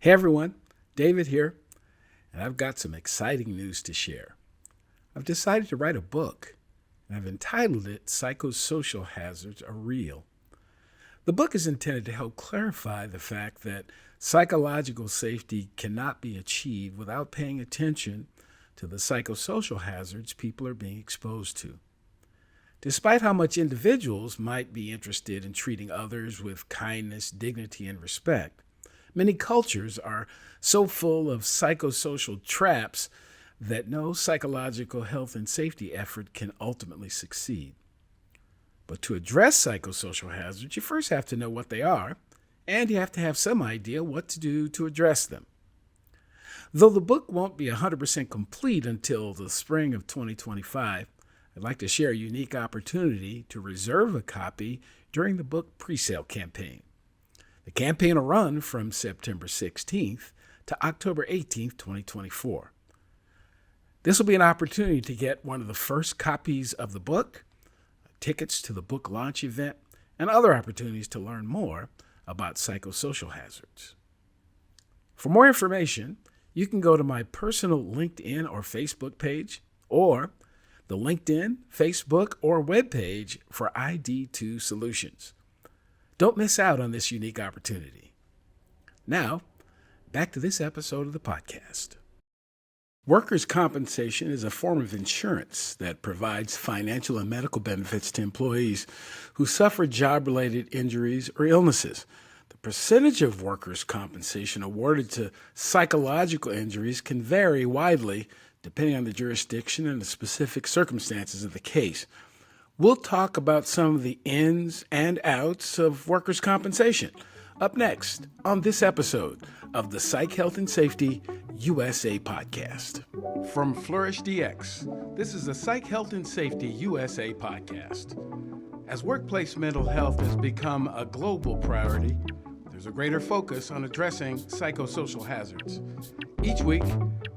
Hey everyone, David here, and I've got some exciting news to share. I've decided to write a book, and I've entitled it Psychosocial Hazards Are Real. The book is intended to help clarify the fact that psychological safety cannot be achieved without paying attention to the psychosocial hazards people are being exposed to. Despite how much individuals might be interested in treating others with kindness, dignity, and respect, many cultures are so full of psychosocial traps that no psychological health and safety effort can ultimately succeed. But to address psychosocial hazards, you first have to know what they are, and you have to have some idea what to do to address them. Though the book won't be 100% complete until the spring of 2025, I'd like to share a unique opportunity to reserve a copy during the book presale campaign. The campaign will run from September 16th to October 18th, 2024. This will be an opportunity to get one of the first copies of the book, tickets to the book launch event, and other opportunities to learn more about psychosocial hazards. For more information, you can go to my personal LinkedIn or Facebook page, or the LinkedIn, Facebook, or webpage for ID2 Solutions. Don't miss out on this unique opportunity. Now, back to this episode of the podcast. Workers' compensation is a form of insurance that provides financial and medical benefits to employees who suffer job-related injuries or illnesses. The percentage of workers' compensation awarded to psychological injuries can vary widely depending on the jurisdiction and the specific circumstances of the case. We'll talk about some of the ins and outs of workers' compensation up next on this episode of the Psych, Health, and Safety USA podcast. From Flourish DX, this is the Psych, Health, and Safety USA podcast. As workplace mental health has become a global priority, there's a greater focus on addressing psychosocial hazards. Each week,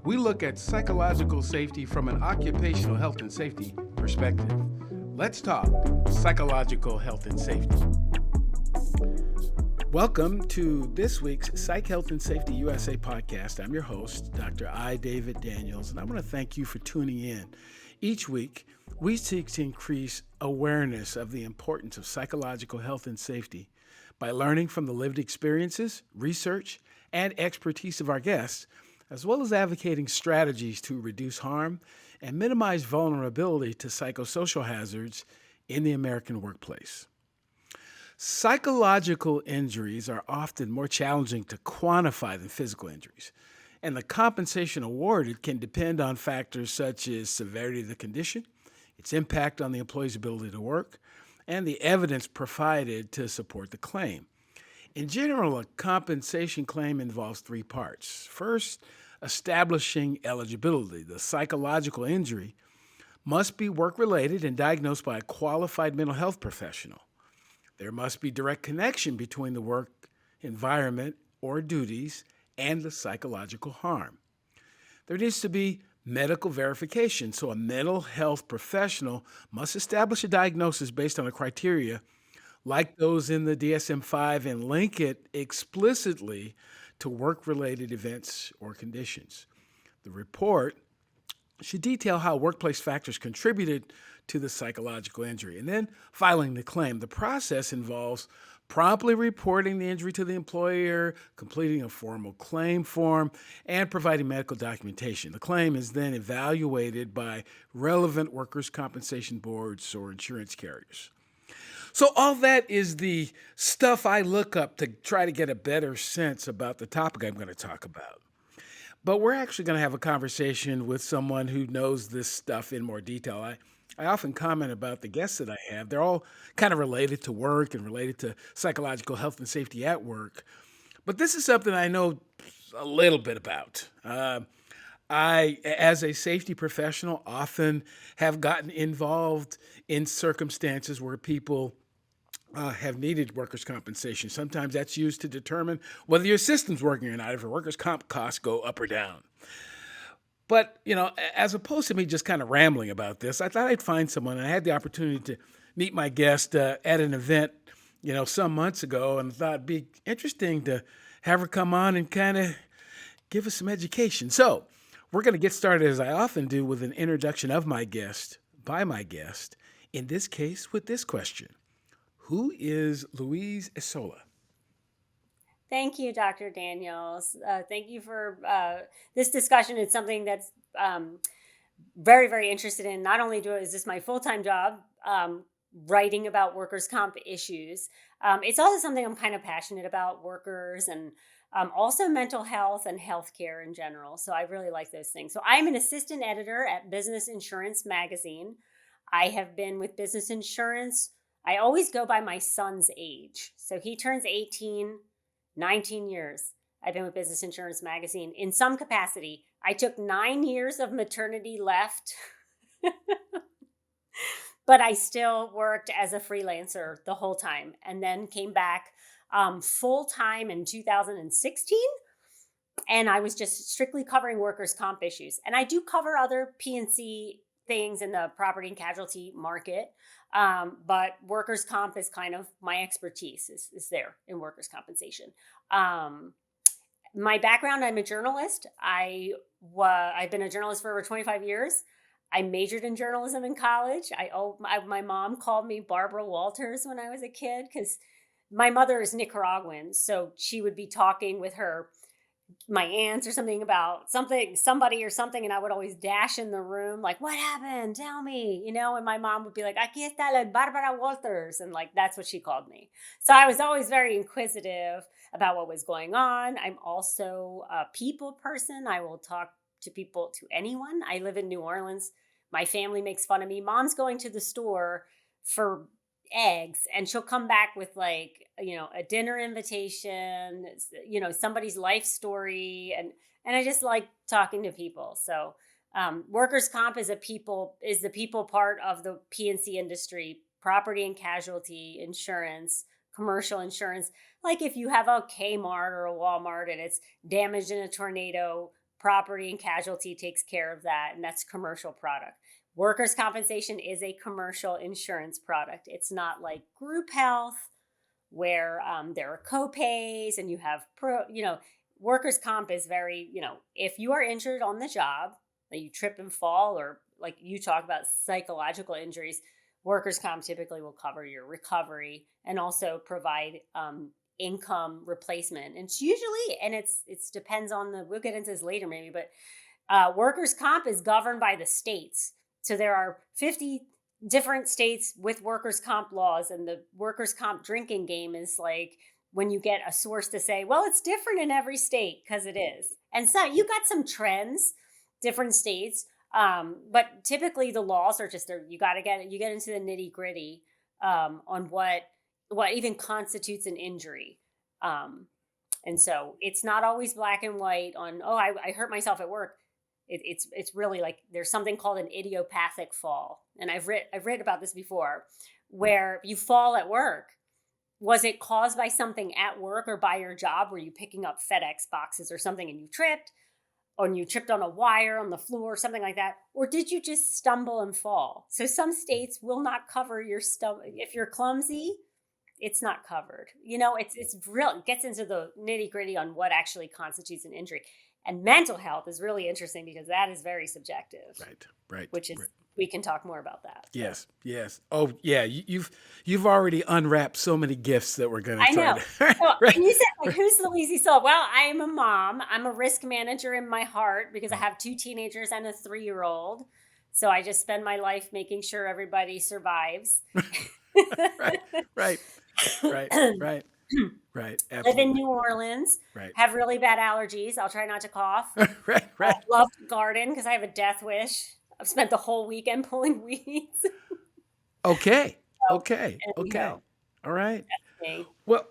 we look at psychological safety from an occupational health and safety perspective. Let's talk psychological health and safety. Welcome to this week's Psych, Health, and Safety USA podcast. I'm your host, Dr. I. David Daniels, and I want to thank you for tuning in. Each week, we seek to increase awareness of the importance of psychological health and safety by learning from the lived experiences, research, and expertise of our guests, as well as advocating strategies to reduce harm and minimize vulnerability to psychosocial hazards in the American workplace. Psychological injuries are often more challenging to quantify than physical injuries, and the compensation awarded can depend on factors such as severity of the condition, its impact on the employee's ability to work, and the evidence provided to support the claim. In general, a compensation claim involves three parts. First, establishing eligibility. The psychological injury must be work-related and diagnosed by a qualified mental health professional. There must be direct connection between the work environment or duties and the psychological harm. There needs to be medical verification, so a mental health professional must establish a diagnosis based on a criteria like those in the DSM-5 and link it explicitly to work-related events or conditions. The report should detail how workplace factors contributed to the psychological injury, and then filing the claim. The process involves promptly reporting the injury to the employer, completing a formal claim form, and providing medical documentation. The claim is then evaluated by relevant workers' compensation boards or insurance carriers. So all that is the stuff I look up to try to get a better sense about the topic I'm going to talk about. But we're actually going to have a conversation with someone who knows this stuff in more detail. I often comment about the guests that I have. They're all kind of related to work and related to psychological health and safety at work. But this is something I know a little bit about. I, as a safety professional, often have gotten involved in circumstances where people have needed workers' compensation. Sometimes that's used to determine whether your system's working or not, if your workers' comp costs go up or down. But, as opposed to me just kind of rambling about this, I thought I'd find someone. I had the opportunity to meet my guest at an event, some months ago, and thought it'd be interesting to have her come on and kind of give us some education. So we're going to get started, as I often do, with an introduction of my guest, by my guest, in this case with this question. Who is Louise Esola? Thank you, Dr. Daniels. Thank you for this discussion. It's something that's very, very interested in. Not only is this my full-time job, writing about workers' comp issues, it's also something I'm kind of passionate about, workers and also mental health and healthcare in general. So I really like those things. So I'm an assistant editor at Business Insurance Magazine. I have been with Business Insurance. I always go by my son's age. So he turns 18, 19 years. I've been with Business Insurance Magazine in some capacity. I took 9 years of maternity left, but I still worked as a freelancer the whole time and then came back full time in 2016. And I was just strictly covering workers' comp issues. And I do cover other P&C things in the property and casualty market. But workers' comp is kind of my expertise is there in workers' compensation. My background, I'm a journalist. I've been a journalist for over 25 years. I majored in journalism in college. My mom called me Barbara Walters when I was a kid because my mother is Nicaraguan. So she would be talking with my aunts or something about somebody or something, and I would always dash in the room like, what happened? Tell me, and my mom would be like, aquí está la Barbara Walters, and like that's what she called me. So I was always very inquisitive about what was going on. I'm also a people person. I will talk to people, to anyone. I live in New Orleans. My family makes fun of me. Mom's going to the store for eggs and she'll come back with a dinner invitation, somebody's life story, and I just like talking to people. So workers' comp is the people part of the P&C industry, property and casualty insurance, commercial insurance. Like if you have a Kmart or a Walmart and it's damaged in a tornado, property and casualty takes care of that, and that's commercial product. Workers' compensation is a commercial insurance product. It's not like group health where there are co-pays and you have workers' comp is very, if you are injured on the job, like you trip and fall, or like you talk about psychological injuries, workers' comp typically will cover your recovery and also provide income replacement. And it's usually, and it's depends on we'll get into this later maybe, but workers' comp is governed by the states. So there are 50 different states with workers' comp laws, and the workers' comp drinking game is like when you get a source to say, well, it's different in every state, because it is. And so you got some trends, different states, but typically the laws are just you get into the nitty gritty on what even constitutes an injury. And so it's not always black and white on, I hurt myself at work. It's really like there's something called an idiopathic fall. And I've read about this before, where you fall at work. Was it caused by something at work or by your job? Were you picking up FedEx boxes or something and you tripped? Or you tripped on a wire on the floor, something like that? Or did you just stumble and fall? So some states will not cover your stumble. If you're clumsy, it's not covered. It's real. It gets into the nitty gritty on what actually constitutes an injury. And mental health is really interesting because that is very subjective. Right. Which is, right. We can talk more about that. Yes. Oh, yeah. You've already unwrapped so many gifts that we're going to try to. Right. And you said, who's Louise Esola? Well, I am a mom. I'm a risk manager in my heart because I have 2 teenagers and a 3-year-old. So I just spend my life making sure everybody survives. Right. Right. Absolutely. Live in New Orleans. Right. Have really bad allergies. I'll try not to cough. Right. Love to garden because I have a death wish. I've spent the whole weekend pulling weeds. Okay. All right. Well.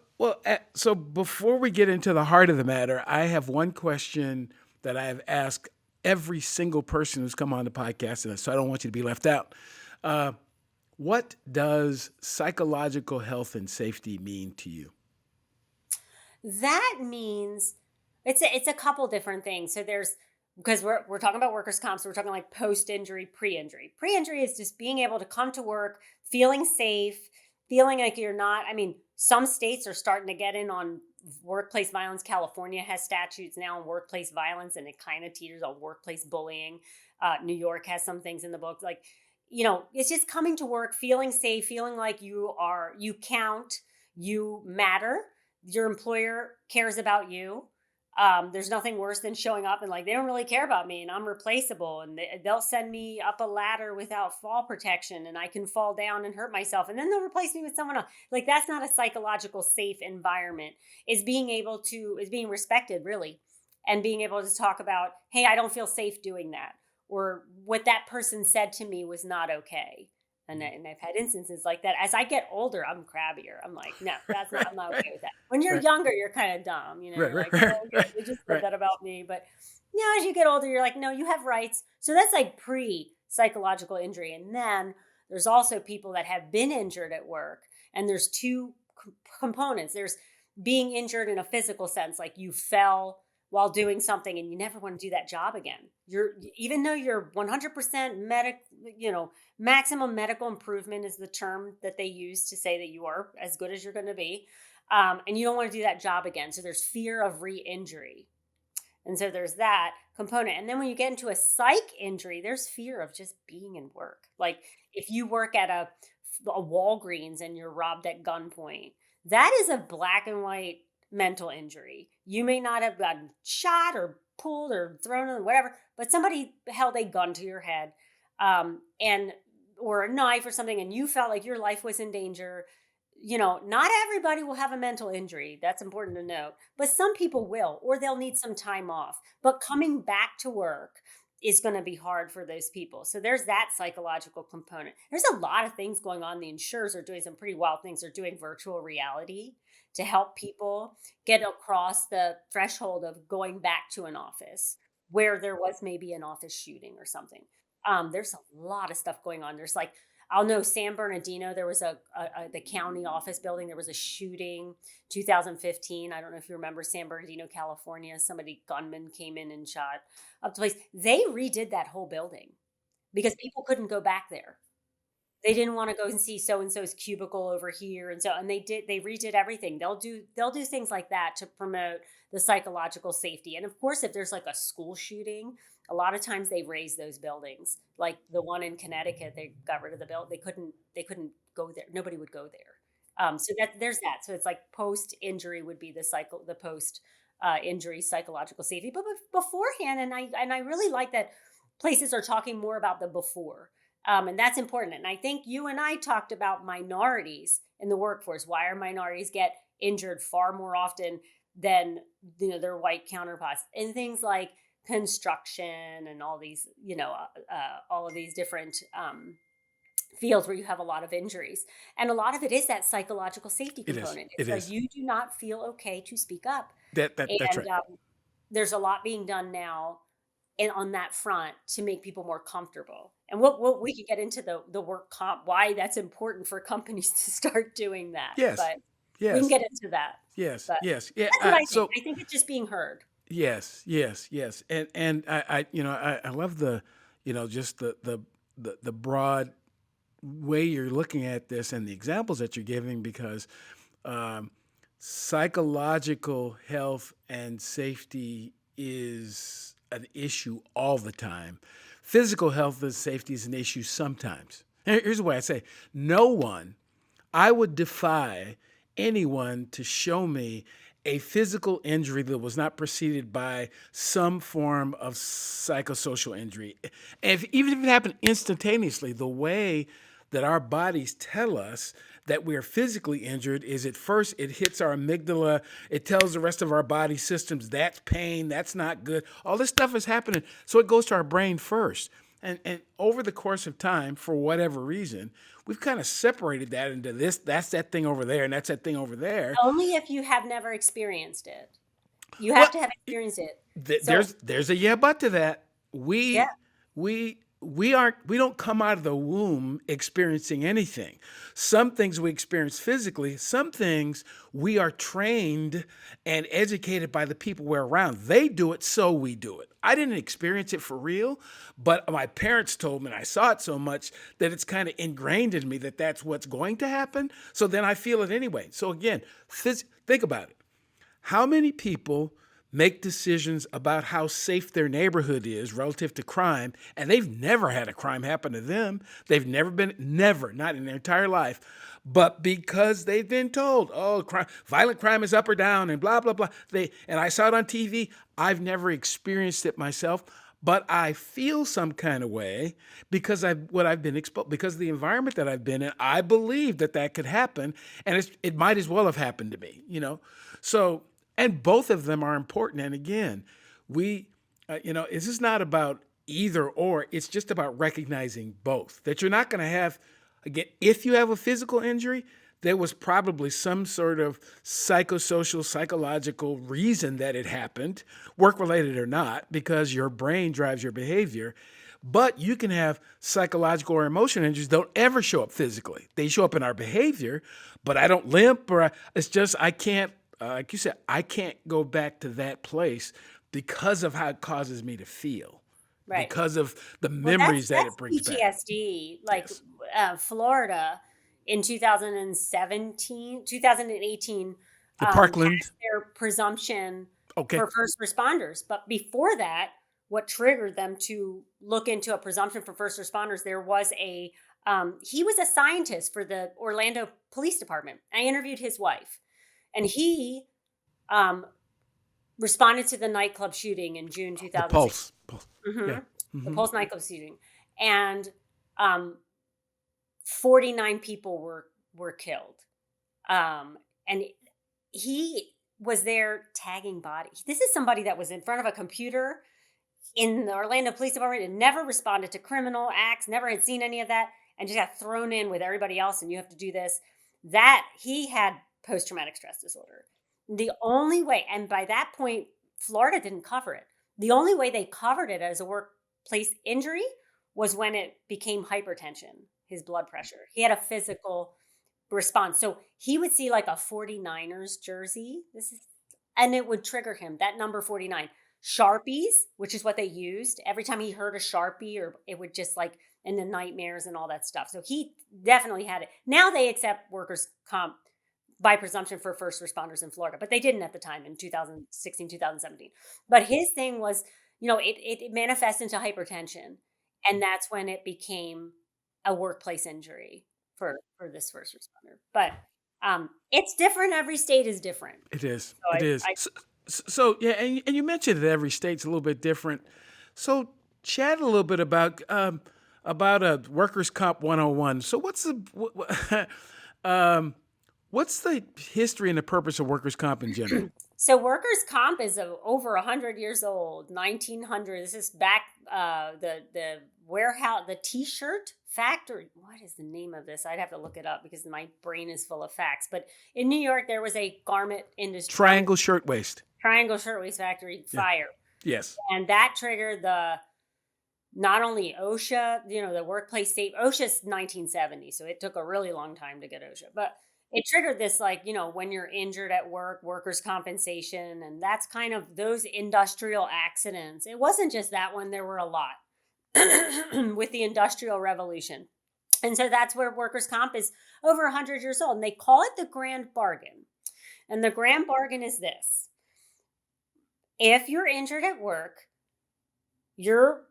So before we get into the heart of the matter, I have one question that I have asked every single person who's come on the podcast, and so I don't want you to be left out. What does psychological health and safety mean to you? That means it's a couple different things. So because we're talking about workers' comp, so we're talking like post-injury, pre-injury. Pre-injury is just being able to come to work, feeling safe, feeling like you're not. I mean, some states are starting to get in on workplace violence. California has statutes now on workplace violence, and it kind of teeters on workplace bullying. New York has some things in the book. Like, it's just coming to work, feeling safe, feeling like you count, you matter, your employer cares about you. There's nothing worse than showing up and like they don't really care about me and I'm replaceable and they'll send me up a ladder without fall protection and I can fall down and hurt myself and then they'll replace me with someone else. Like that's not a psychological safe environment. Is being respected really, and being able to talk about, hey, I don't feel safe doing that, or what that person said to me was not okay. And I've had instances like that. As I get older, I'm crabbier. I'm like, no, that's not. I'm not Right. okay with that. When you're Right. younger, you're kind of dumb. Right. You're Right. like, Right. oh, okay, Right. they just said Right. that about me. But as you get older, you're like, no, you have rights. So that's like pre-psychological injury. And then there's also people that have been injured at work. And there's two components. There's being injured in a physical sense, like you fell while doing something and you never want to do that job again. Even though you're 100% maximum medical improvement is the term that they use to say that you are as good as you're going to be. And you don't want to do that job again. So there's fear of re-injury. And so there's that component. And then when you get into a psych injury, there's fear of just being in work. Like if you work at a Walgreens and you're robbed at gunpoint, that is a black and white mental injury. You may not have gotten shot or pulled or thrown or whatever, but somebody held a gun to your head, and or a knife or something, and you felt like your life was in danger. Not everybody will have a mental injury. That's important to note, but some people will, or they'll need some time off. But coming back to work is going to be hard for those people. So there's that psychological component. There's a lot of things going on. The insurers are doing some pretty wild things. They're doing virtual reality to help people get across the threshold of going back to an office where there was maybe an office shooting or something. There's a lot of stuff going on. There's like, I'll know San Bernardino, there was the county office building. There was a shooting, 2015. I don't know if you remember San Bernardino, California. Gunman came in and shot up the place. They redid that whole building because people couldn't go back there. They didn't want to go and see so-and-so's cubicle over here. And they redid everything. They'll do things like that to promote the psychological safety. And of course, if there's like a school shooting, a lot of times they raise those buildings. Like the one in Connecticut, they got rid of the building. They couldn't go there. Nobody would go there. So there's that. So it's like post-injury would be the post injury psychological safety. But beforehand, and I really like that places are talking more about the before. And that's important. And I think you and I talked about minorities in the workforce. Why are minorities get injured far more often than their white counterparts? And things like construction and all these, all of these different fields where you have a lot of injuries. And a lot of it is that psychological safety It is. component. It It's like is. you do not feel okay to speak up. That's And right. there's a lot being done now and on that front to make people more comfortable. And what we could get into the work comp, why that's important for companies to start doing that. Yes. But we can Yes. get into that. Yes. But Yes. Yeah. that's what I think. So I think it's just being heard. yes. Yes. Yes. And I love just the broad way you're looking at this and the examples that you're giving because um, psychological health and safety is an issue all the time. Physical health and safety is an issue sometimes. Here's the way I say, I would defy anyone to show me a physical injury that was not preceded by some form of psychosocial injury. And even if it happened instantaneously, the way that our bodies tell us that we are physically injured is at first it hits our amygdala. It tells the rest of our body systems that's pain, that's not good. All this stuff is happening. So it goes to our brain first. And over the course of time, for whatever reason, we've kind of separated that into this, that's that thing over there, and that's that thing over there. Only if you have never experienced it. You Well, have to have experienced it. So there's a yeah but to that. yeah, We don't come out of the womb experiencing anything. Some things we experience physically, some things we are trained and educated by the people we're around. They do it, so we do it. I didn't experience it for real, but my parents told me, and I saw it so much that it's kind of ingrained in me that that's what's going to happen. So then I feel it anyway. So again, think about it. How many people make decisions about how safe their neighborhood is relative to crime, and they've never had a crime happen to them? They've never, not in their entire life, but because they've been told, oh, violent crime is up or down, and blah blah blah. And I saw it on TV. I've never experienced it myself, but I feel some kind of way because I've been exposed, because of the environment that I've been in. I believe that could happen, and it might as well have happened to me. So, and both of them are important. And again, we, this is not about either or. It's just about recognizing both. That you're not going to have, again, if you have a physical injury, there was probably some sort of psychosocial, psychological reason that it happened, work related or not, because your brain drives your behavior. But you can have psychological or emotional injuries that don't ever show up physically. They show up in our behavior, but I don't limp, it's just I can't, like you said, I can't go back to that place because of how it causes me to feel, Right. because of the Well, memories that that's it brings back. PTSD. Like Yes. Florida in 2017, 2018, The Parkland. passed their presumption Okay. for first responders. But before that, what triggered them to look into a presumption for first responders, there was he was a scientist for the Orlando Police Department. I interviewed his wife, and he responded to the nightclub shooting in June The 2006. Pulse. Mhm. Yeah. The Mhm. Pulse nightclub shooting, and 49 people were killed. And he was there tagging bodies. This is somebody that was in front of a computer in the Orlando Police Department and never responded to criminal acts, never had seen any of that, and just got thrown in with everybody else. And you have to do this. That he had post-traumatic stress disorder. The only way, and by that point, Florida didn't cover it. The only way they covered it as a workplace injury was when it became hypertension, his blood pressure. He had a physical response. So he would see like a 49ers jersey. And it would trigger him, that number 49. Sharpies, which is what they used. Every time he heard a Sharpie, or it would just like in the nightmares and all that stuff. So he definitely had it. Now they accept workers' comp by presumption for first responders in Florida, but they didn't at the time in 2016, 2017. But his thing was, it manifests into hypertension. And that's when it became a workplace injury for this first responder. But it's different. Every state is different. It is. So It is. So yeah, and you mentioned that every state's a little bit different. So chat a little bit about workers' comp 101. So what's the history and the purpose of workers' comp in general? So workers' comp is over 100 years old, 1900. This is back the warehouse, the T-shirt factory. What is the name of this? I'd have to look it up because my brain is full of facts. But in New York, there was a garment industry. Triangle Shirtwaist Factory fire. Yes. And that triggered not only OSHA, the workplace safety. OSHA's 1970, so it took a really long time to get OSHA. But it triggered this, when you're injured at work, workers' compensation, and that's kind of those industrial accidents. It wasn't just that one, there were a lot with the Industrial Revolution. And so that's where workers' comp is over 100 years old. And they call it the grand bargain. And the grand bargain is this. If you're injured at work, your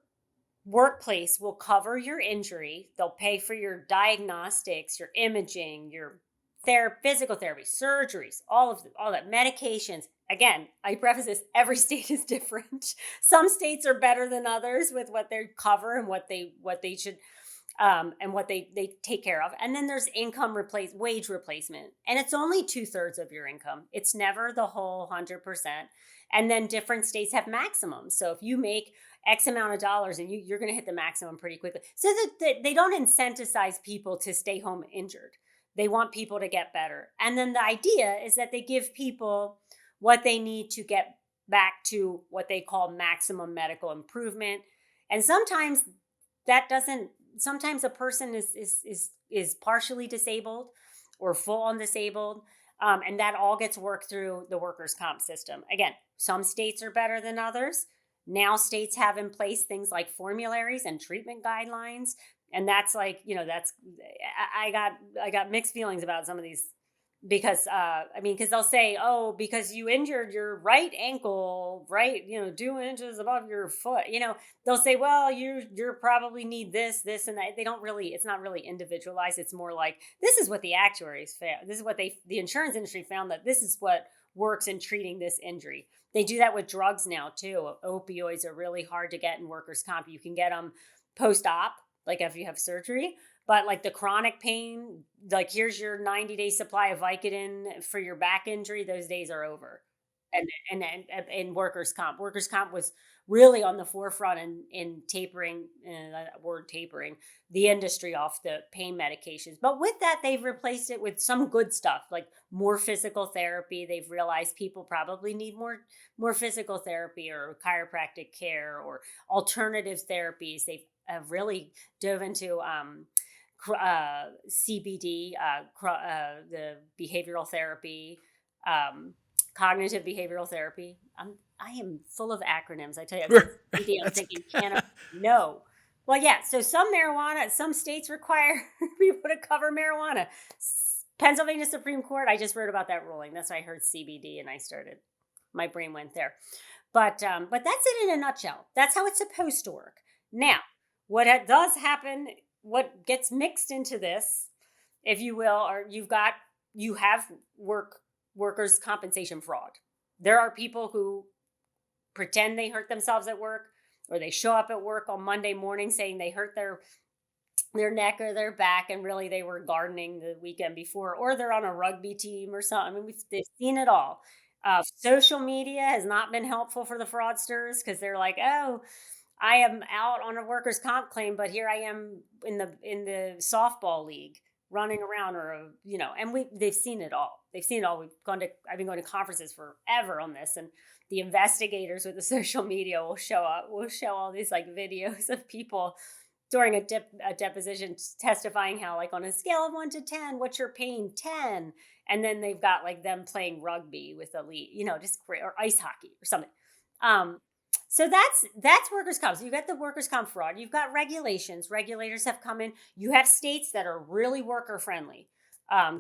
workplace will cover your injury. They'll pay for your diagnostics, your imaging, your physical therapy, surgeries, all that, medications. Again, I preface this, every state is different. Some states are better than others with what they cover and what they should and what they take care of. And then there's wage replacement. And it's only 2/3 of your income. It's never the whole 100%. And then different states have maximums. So if you make X amount of dollars and you're going to hit the maximum pretty quickly. So that they don't incentivize people to stay home injured. They want people to get better. And then the idea is that they give people what they need to get back to what they call maximum medical improvement. And sometimes sometimes a person is partially disabled or full on disabled. And that all gets worked through the workers' comp system. Again, some states are better than others. Now states have in place things like formularies and treatment guidelines. And that's I got mixed feelings about some of these because because they'll say, oh, because you injured your right ankle, right, 2 inches above your foot, they'll say, well, you're probably need this and that. They don't really, it's not really individualized. It's more like, this is what the actuaries found, this is what the insurance industry found, that this is what works in treating this injury. They do that with drugs now too. Opioids are really hard to get in workers comp. You can get them post-op, like if you have surgery, but like the chronic pain, like here's your 90-day supply of Vicodin for your back injury, those days are over. And workers comp was really on the forefront in tapering, that word tapering, the industry off the pain medications. But with that, they've replaced it with some good stuff, like more physical therapy. They've realized people probably need more physical therapy or chiropractic care or alternative therapies. They've really dove into CBD, the behavioral therapy, um, cognitive behavioral therapy. I am full of acronyms. I tell you, CBD, I'm That's thinking, can I? No. Well, yeah. So some states require people to cover marijuana. Pennsylvania Supreme Court, I just wrote about that ruling. That's why I heard CBD and my brain went there. But that's it in a nutshell. That's how it's supposed to work. Now, does happen, what gets mixed into this, if you will, or you have workers' compensation fraud. There are people who pretend they hurt themselves at work, or they show up at work on Monday morning saying they hurt their neck or their back, and really they were gardening the weekend before, or they're on a rugby team or something. I mean, they've seen it all. Social media has not been helpful for the fraudsters, because they're like, oh, I am out on a workers' comp claim, but here I am in the softball league running around, and they've seen it all. They've seen it all. I've been going to conferences forever on this, and the investigators with the social media will show all these like videos of people during a deposition testifying how, like, on a scale of 1 to 10, what's your pain? 10. And then they've got like them playing rugby with elite, just great, or ice hockey or something. Um, so that's workers' comp. So you got the workers' comp fraud. You've got regulations. Regulators have come in. You have states that are really worker friendly.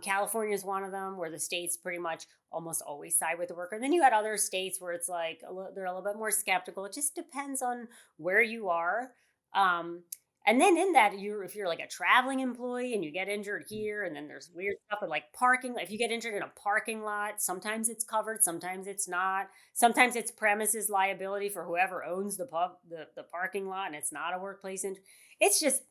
California is one of them, where the states pretty much almost always side with the worker. Then you got other states where it's like they're a little bit more skeptical. It just depends on where you are. Um, and then in that, if you're like a traveling employee and you get injured here, and then there's weird stuff with like parking. If you get injured in a parking lot, sometimes it's covered, sometimes it's not. Sometimes it's premises liability for whoever owns the parking lot, and it's not a workplace injury. It's just,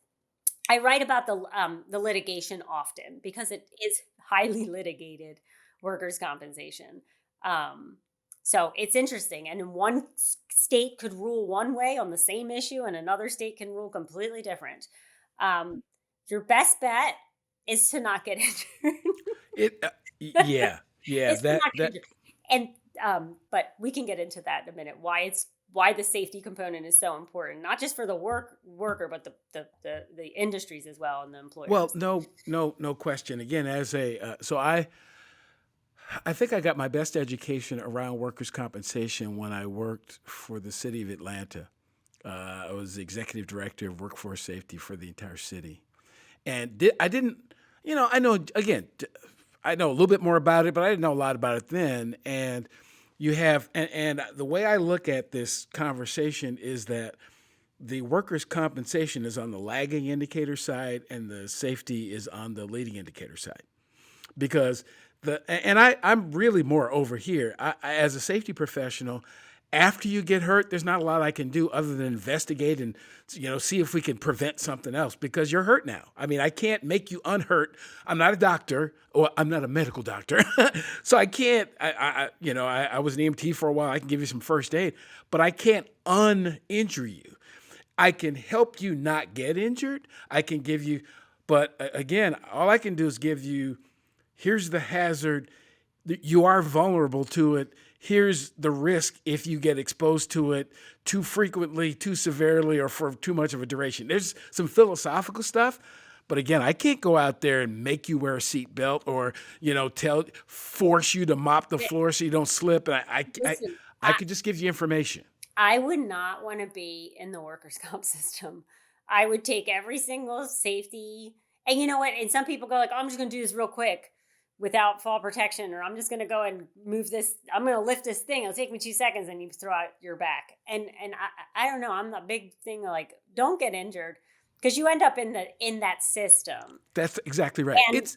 I write about the litigation often because it is highly litigated, workers' compensation. Um, so it's interesting, and in one state could rule one way on the same issue, and another state can rule completely different. Um, your best bet is to not get injured. it. Yeah, yeah. It's to That not get that injured, and but we can get into that in a minute. Why the safety component is so important, not just for the worker, but the industries as well, and the well, employers. no question. Again, as a so I think I got my best education around workers' compensation when I worked for the city of Atlanta. I was the executive director of workforce safety for the entire city, and I didn't, I know, again, I know a little bit more about it, but I didn't know a lot about it then. And you have, and the way I look at this conversation is that the workers' compensation is on the lagging indicator side, and the safety is on the leading indicator side, because I'm really more over here. As a safety professional, after you get hurt, there's not a lot I can do other than investigate and see if we can prevent something else, because you're hurt now. I mean, I can't make you unhurt. I'm not a doctor, or I'm not a medical doctor, so I can't. I was an EMT for a while. I can give you some first aid, but I can't uninjure you. I can help you not get injured. I can give you, but again, all I can do is give you, here's the hazard. You are vulnerable to it. Here's the risk if you get exposed to it too frequently, too severely, or for too much of a duration. There's some philosophical stuff, but again, I can't go out there and make you wear a seatbelt, or force you to mop the floor so you don't slip. And Listen, I could just give you information. I would not want to be in the workers' comp system. I would take every single safety. And you know what? And some people go like, oh, I'm just going to do this real quick. without fall protection, or I'm just going to go and move this. I'm going to lift this thing. It'll take me 2 seconds, and you throw out your back. And I don't know. I'm a big thing like, don't get injured, because you end up in that system. That's exactly right. And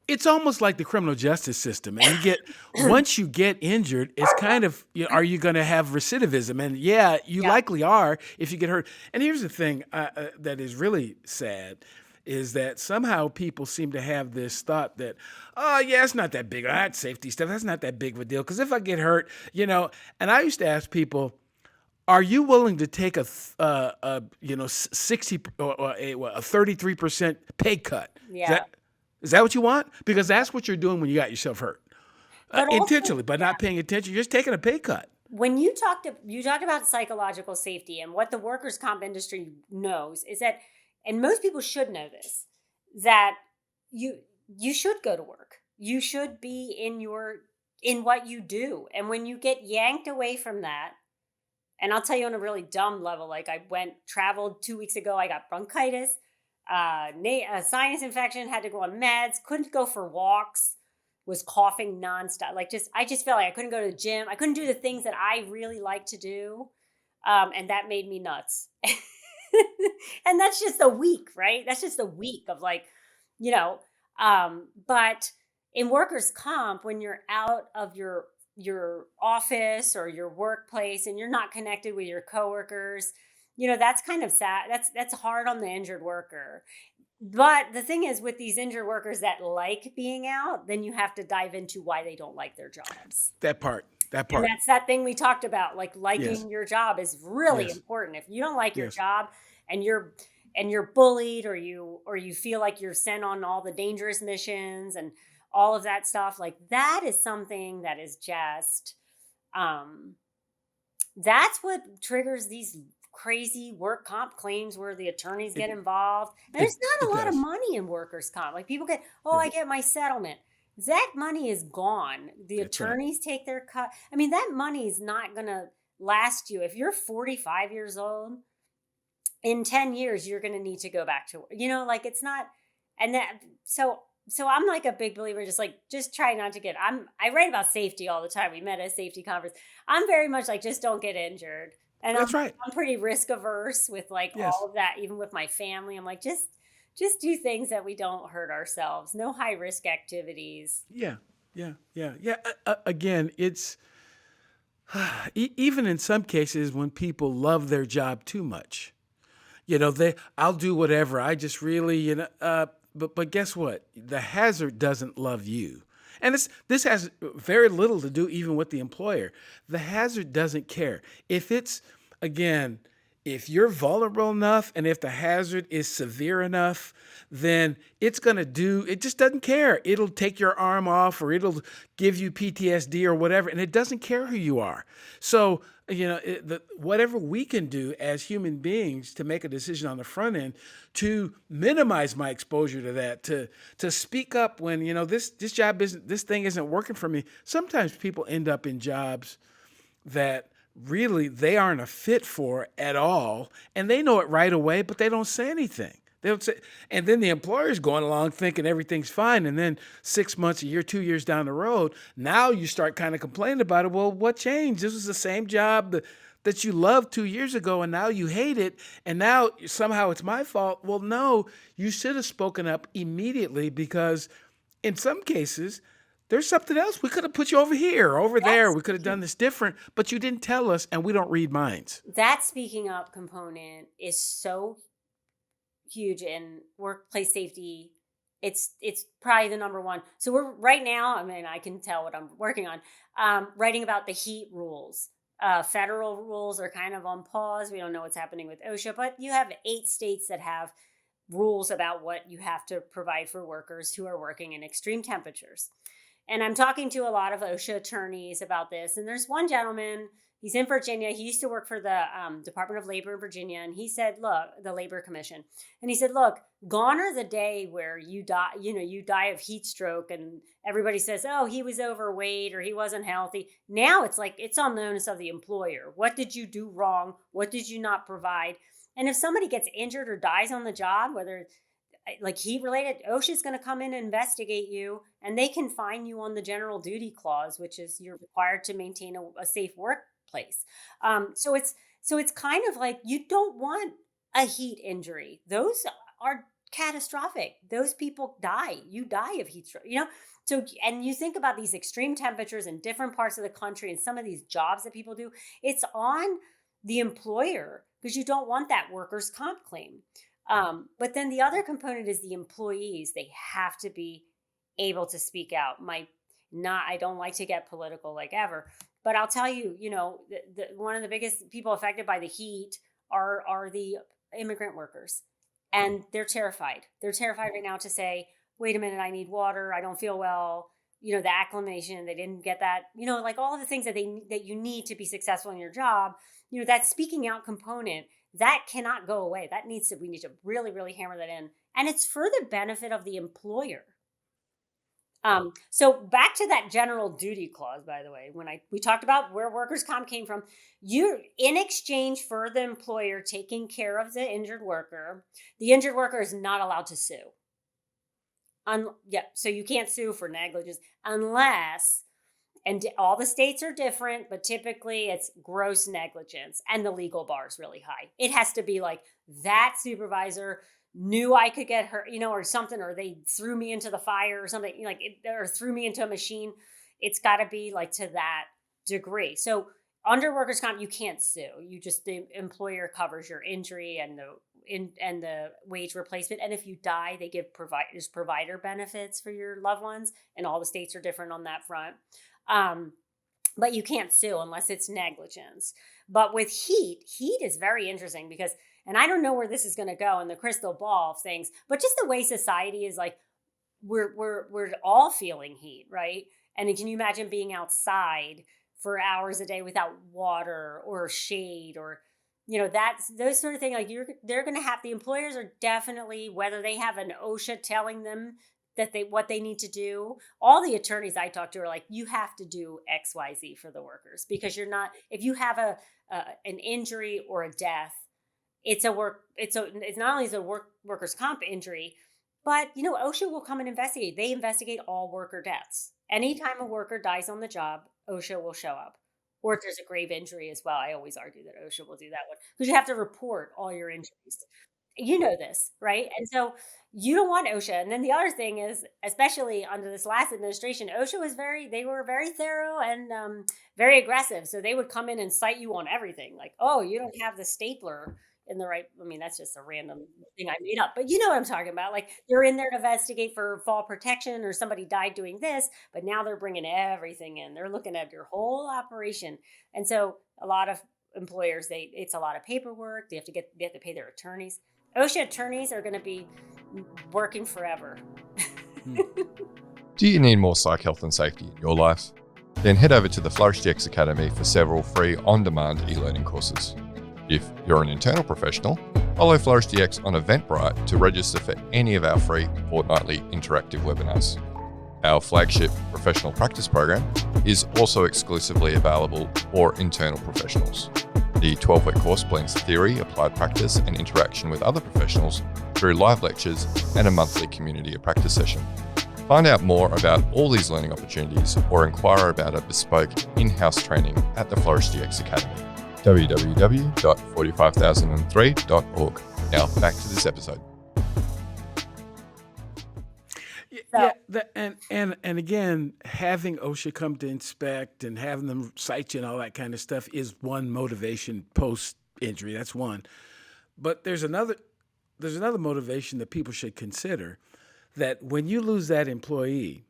It's almost like the criminal justice system. And you get, once you get injured, it's kind of, are you going to have recidivism? And yeah, you yeah, likely are if you get hurt. And here's the thing that is really sad is that somehow people seem to have this thought that, oh, yeah, it's not that big. That safety stuff, that's not that big of a deal. Because if I get hurt, and I used to ask people, are you willing to take a 60 or a 33% pay cut? yeah. Is that what you want? Because that's what you're doing when you got yourself hurt. But also, Intentionally, but not paying attention. You're just taking a pay cut. when you talked about psychological safety, and what the workers' comp industry knows is that, and most people should know this, that you should go to work. You should be in what you do. And when you get yanked away from that, and I'll tell you on a really dumb level, like I traveled 2 weeks ago, I got bronchitis, a sinus infection, had to go on meds, couldn't go for walks, was coughing nonstop. I just felt like I couldn't go to the gym. I couldn't do the things that I really like to do. And that made me nuts. And that's just a week, right? That's just a week of but in workers' comp, when you're out of your office or your workplace and you're not connected with your coworkers, that's kind of sad. That's hard on the injured worker. But the thing is, with these injured workers that like being out, then you have to dive into why they don't like their jobs. That part. And that's that thing we talked about, like liking Yes. your job is really Yes. important. If you don't like your Yes. job and you're bullied, or you feel like you're sent on all the dangerous missions and all of that stuff, like that is something that is just that's what triggers these crazy work comp claims where the attorneys get involved. And there's not a lot of does. money in workers comp. Like people get, Yeah. I get my settlement. That money is gone. The That's right. attorneys take their cut. I mean, that money is not going to last you. If you're 45 years old, in 10 years, you're going to need to go back to work. It's not. And that, so I'm like a big believer, just try not to I write about safety all the time. We met at a safety conference. I'm very much like, just don't get injured. And That's right. I'm pretty risk averse with Yes. all of that, even with my family. I'm like, just do things that we don't hurt ourselves. No high risk activities. Yeah. Again, it's even in some cases when people love their job too much. I'll do whatever. I just really, but guess what? The hazard doesn't love you. And this has very little to do even with the employer. The hazard doesn't care. If you're vulnerable enough and if the hazard is severe enough, then it just doesn't care. It'll take your arm off, or it'll give you PTSD or whatever, and it doesn't care who you are. So, whatever we can do as human beings to make a decision on the front end to minimize my exposure to that, to speak up when, this thing isn't working for me. Sometimes people end up in jobs that really they aren't a fit for at all, and they know it right away, but they don't say anything. They don't say, and then the employer's going along thinking everything's fine, and then 6 months, a year, 2 years down the road, now you start kind of complaining about it. Well, what changed? This was the same job that you loved 2 years ago, and now you hate it, and now somehow it's my fault. Well, no, you should have spoken up immediately, because in some cases, there's something else. We could have put you over here, or over there. We could have done this different, but you didn't tell us, and we don't read minds. That speaking up component is so huge in workplace safety. It's probably the number one. So we're right now, I can tell what I'm working on, writing about the heat rules. Federal rules are kind of on pause. We don't know what's happening with OSHA, but you have 8 states that have rules about what you have to provide for workers who are working in extreme temperatures. And I'm talking to a lot of OSHA attorneys about this. And there's one gentleman, he's in Virginia. He used to work for the Department of Labor in Virginia. And he said, look, the Labor Commission. And he said, look, gone are the day where you die of heat stroke and everybody says, oh, he was overweight or he wasn't healthy. Now it's like, it's on the onus of the employer. What did you do wrong? What did you not provide? And if somebody gets injured or dies on the job, whether like heat related, OSHA's going to come in and investigate you, and they can fine you on the general duty clause, which is you're required to maintain a safe workplace. So it's kind of like you don't want a heat injury. Those are catastrophic. Those people die. You die of heat stroke. So, and you think about these extreme temperatures in different parts of the country and some of these jobs that people do, it's on the employer because you don't want that workers' comp claim. But then the other component is the employees. They have to be able to speak out. I don't like to get political like ever, but I'll tell you, one of the biggest people affected by the heat are the immigrant workers, and they're terrified. They're terrified right now to say, "Wait a minute, I need water. I don't feel well." The acclimation, they didn't get that. Like all of the things that you need to be successful in your job. That speaking out component that cannot go away. We need to really, really hammer that in, and it's for the benefit of the employer. So back to that general duty clause, by the way, we talked about where workers' comp came from, you in exchange for the employer taking care of the injured worker is not allowed to sue. So you can't sue for negligence unless, and all the states are different, but typically it's gross negligence, and the legal bar is really high. It has to be like that supervisor knew I could get hurt, or something, or they threw me into the fire or something, or threw me into a machine. It's got to be like to that degree. So under workers' comp, you can't sue. The employer covers your injury and the wage replacement. And if you die, they give provider benefits for your loved ones, and all the states are different on that front. But you can't sue unless it's negligence. But with heat is very interesting because, and I don't know where this is going to go in the crystal ball of things, but just the way society is like, we're all feeling heat, right? And can you imagine being outside for hours a day without water or shade or, that's those sort of things. Like they're going to have, the employers are definitely, whether they have an OSHA telling them that what they need to do. All the attorneys I talk to are like, you have to do X, Y, Z for the workers, because if you have an injury or a death, it's not only is it a workers' comp injury, but OSHA will come and investigate. They investigate all worker deaths. Anytime a worker dies on the job, OSHA will show up. Or if there's a grave injury as well, I always argue that OSHA will do that one because you have to report all your injuries. You know this, right? And so you don't want OSHA. And then the other thing is, especially under this last administration, OSHA they were very thorough and very aggressive. So they would come in and cite you on everything. Like, oh, you don't have the stapler in the right. I mean, that's just a random thing I made up, but you know what I'm talking about. Like you're in there to investigate for fall protection or somebody died doing this, but now they're bringing everything in. They're looking at your whole operation. And so a lot of employers, it's a lot of paperwork. They have to pay their attorneys. OSHA attorneys are going to be working forever. Do you need more psych health and safety in your life? Then head over to the Flourish DX Academy for several free on-demand e-learning courses. If you're an internal professional, follow Flourish DX on Eventbrite to register for any of our free fortnightly interactive webinars. Our flagship professional practice program is also exclusively available for internal professionals. The 12-week course blends theory, applied practice, and interaction with other professionals through live lectures and a monthly community of practice session. Find out more about all these learning opportunities or inquire about a bespoke in-house training at the Flourish DX Academy. www.45003.org. Now back to this episode. And again, having OSHA come to inspect and having them cite you and all that kind of stuff is one motivation post-injury. That's one. But there's another motivation that people should consider, that when you lose that employee,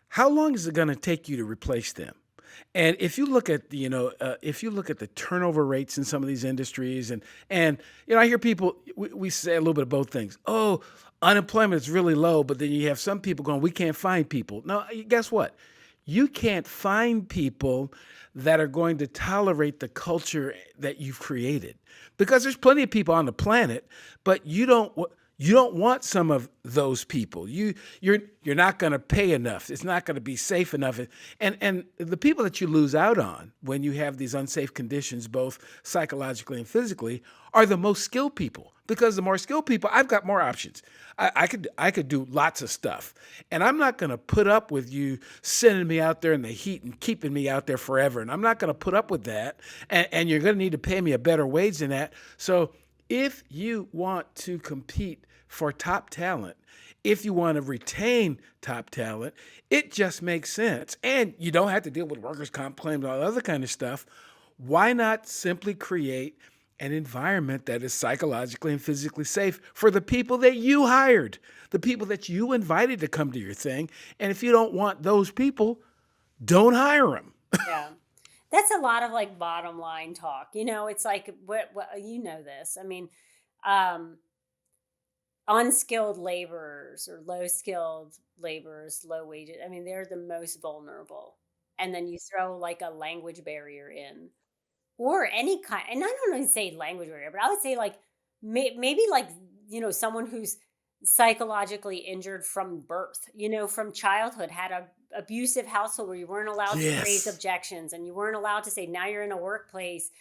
how long is it going to take you to replace them? And if you look at the turnover rates in some of these industries, and I hear people, we say a little bit of both things. Oh, unemployment is really low, but then you have some people going, we can't find people. No, guess what? You can't find people that are going to tolerate the culture that you've created, because there's plenty of people on the planet, but you You don't want some of those people. You're not going to pay enough. It's not going to be safe enough. And the people that you lose out on when you have these unsafe conditions, both psychologically and physically, are the most skilled people. Because the more skilled people, I've got more options. I could do lots of stuff, and I'm not going to put up with you sending me out there in the heat and keeping me out there forever. And I'm not going to put up with that. And you're going to need to pay me a better wage than that. So if you want to compete for top talent, if you want to retain top talent, it just makes sense. And you don't have to deal with workers' comp claims and all other kind of stuff. Why not simply create an environment that is psychologically and physically safe for the people that you hired, the people that you invited to come to your thing? And if you don't want those people, don't hire them. Yeah. That's a lot of like bottom line talk. It's like what you know this. I mean, um, unskilled laborers or low skilled laborers, low wages. I mean, they're the most vulnerable. And then you throw like a language barrier in, or any kind, and I don't even say language barrier, but I would say like maybe like someone who's psychologically injured from birth, from childhood, had a abusive household where you weren't allowed to raise Yes. objections, and you weren't allowed to say, now you're in a workplace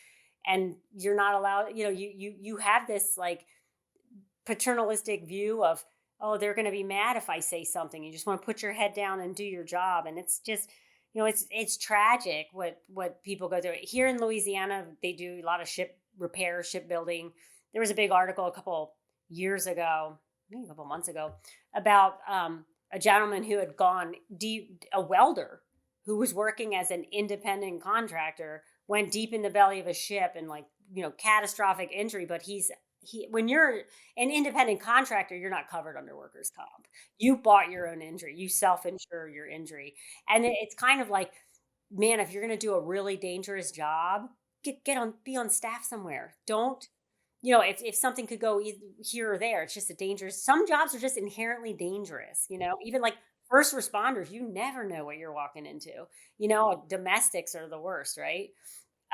and you're not allowed, you have this like paternalistic view of, oh, they're going to be mad if I say something. You just want to put your head down and do your job. And it's just, it's tragic what people go through. Here in Louisiana, they do a lot of ship repair, shipbuilding. There was a big article a couple years ago, maybe a couple months ago, about a gentleman who had gone deep, a welder who was working as an independent contractor, went deep in the belly of a ship and like, catastrophic injury. But when you're an independent contractor, you're not covered under workers' comp. You bought your own injury. You self-insure your injury. And it's kind of like, man, if you're going to do a really dangerous job, be on staff somewhere. Don't, if something could go here or there, it's just some jobs are just inherently dangerous, even like first responders, you never know what you're walking into. Domestics are the worst, right?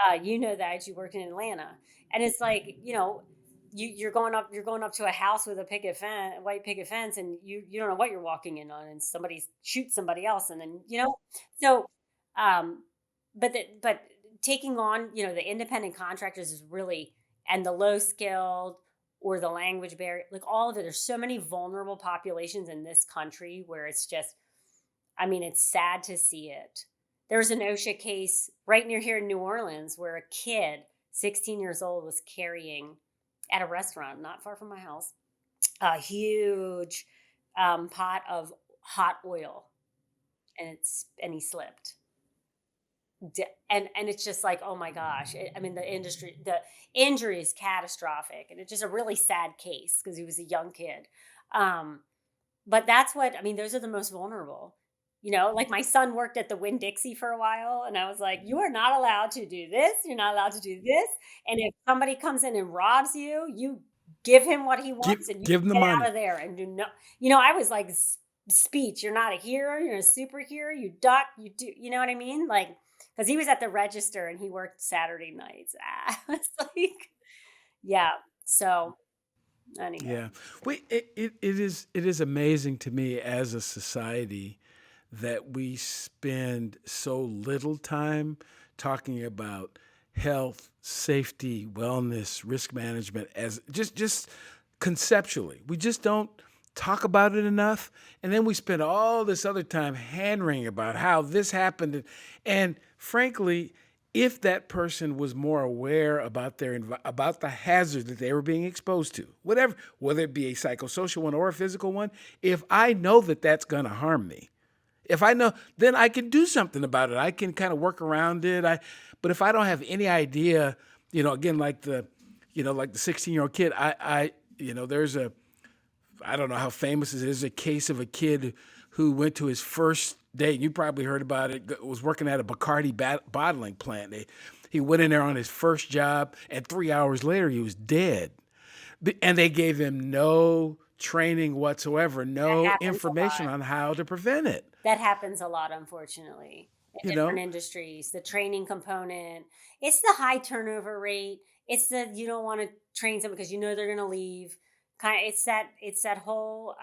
That you work in Atlanta, and it's like, you're going up to a house with a white picket fence, and you don't know what you're walking in on, and somebody shoots somebody else, and then so, um, but taking on the independent contractors is really, and the low skilled or the language barrier, like all of it. There's so many vulnerable populations in this country where it's just, I mean, it's sad to see it. There was an OSHA case right near here in New Orleans where a kid, 16 years old, was carrying at a restaurant not far from my house a huge pot of hot oil, and he slipped. And it's just like, oh my gosh. I mean, the injury is catastrophic, and it's just a really sad case because he was a young kid. But that's what, I mean, those are the most vulnerable. Like my son worked at the Winn-Dixie for a while, and I was like, you are not allowed to do this. You're not allowed to do this. And if somebody comes in and robs you, you give him what he wants, and you Give them the get money. out of there and do no, I was like, speech, you're not a hero, you're a superhero, you duck, you do, you know what I mean? Like, because he was at the register and he worked Saturday nights. It's like, yeah. So anyway. Yeah. It is amazing to me as a society that we spend so little time talking about health, safety, wellness, risk management as just conceptually. We just don't talk about it enough. And then we spend all this other time hand-wringing about how this happened. And frankly, if that person was more aware about about the hazard that they were being exposed to, whatever, whether it be a psychosocial one or a physical one, if I know that that's going to harm me, if I know, then I can do something about it. I can kind of work around it. But if I don't have any idea, again, like the 16-year-old kid, I don't know how famous it is, a case of a kid who went to his first date. You probably heard about it. Was working at a Bacardi bottling plant. He went in there on his first job, and 3 hours later, he was dead. And they gave him no training whatsoever, no information on how to prevent it. That happens a lot, unfortunately, in different industries. The training component, it's the high turnover rate. It's the, you don't want to train someone because they're going to leave. it's that whole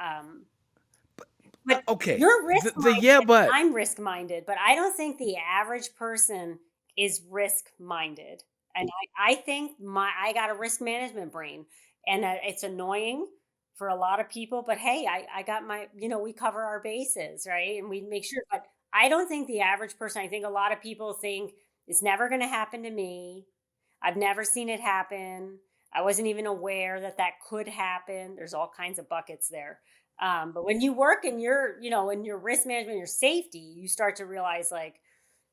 but Okay. you're risk The yeah, minded, but I'm risk minded, but I don't think the average person is risk minded. And I think I got a risk management brain, and it's annoying for a lot of people. But hey, I got my, we cover our bases, right? And we make sure. But I don't think the average person. I think a lot of people think it's never going to happen to me. I've never seen it happen. I wasn't even aware that that could happen. There's all kinds of buckets there. But when you work in in your risk management, your safety, you start to realize like,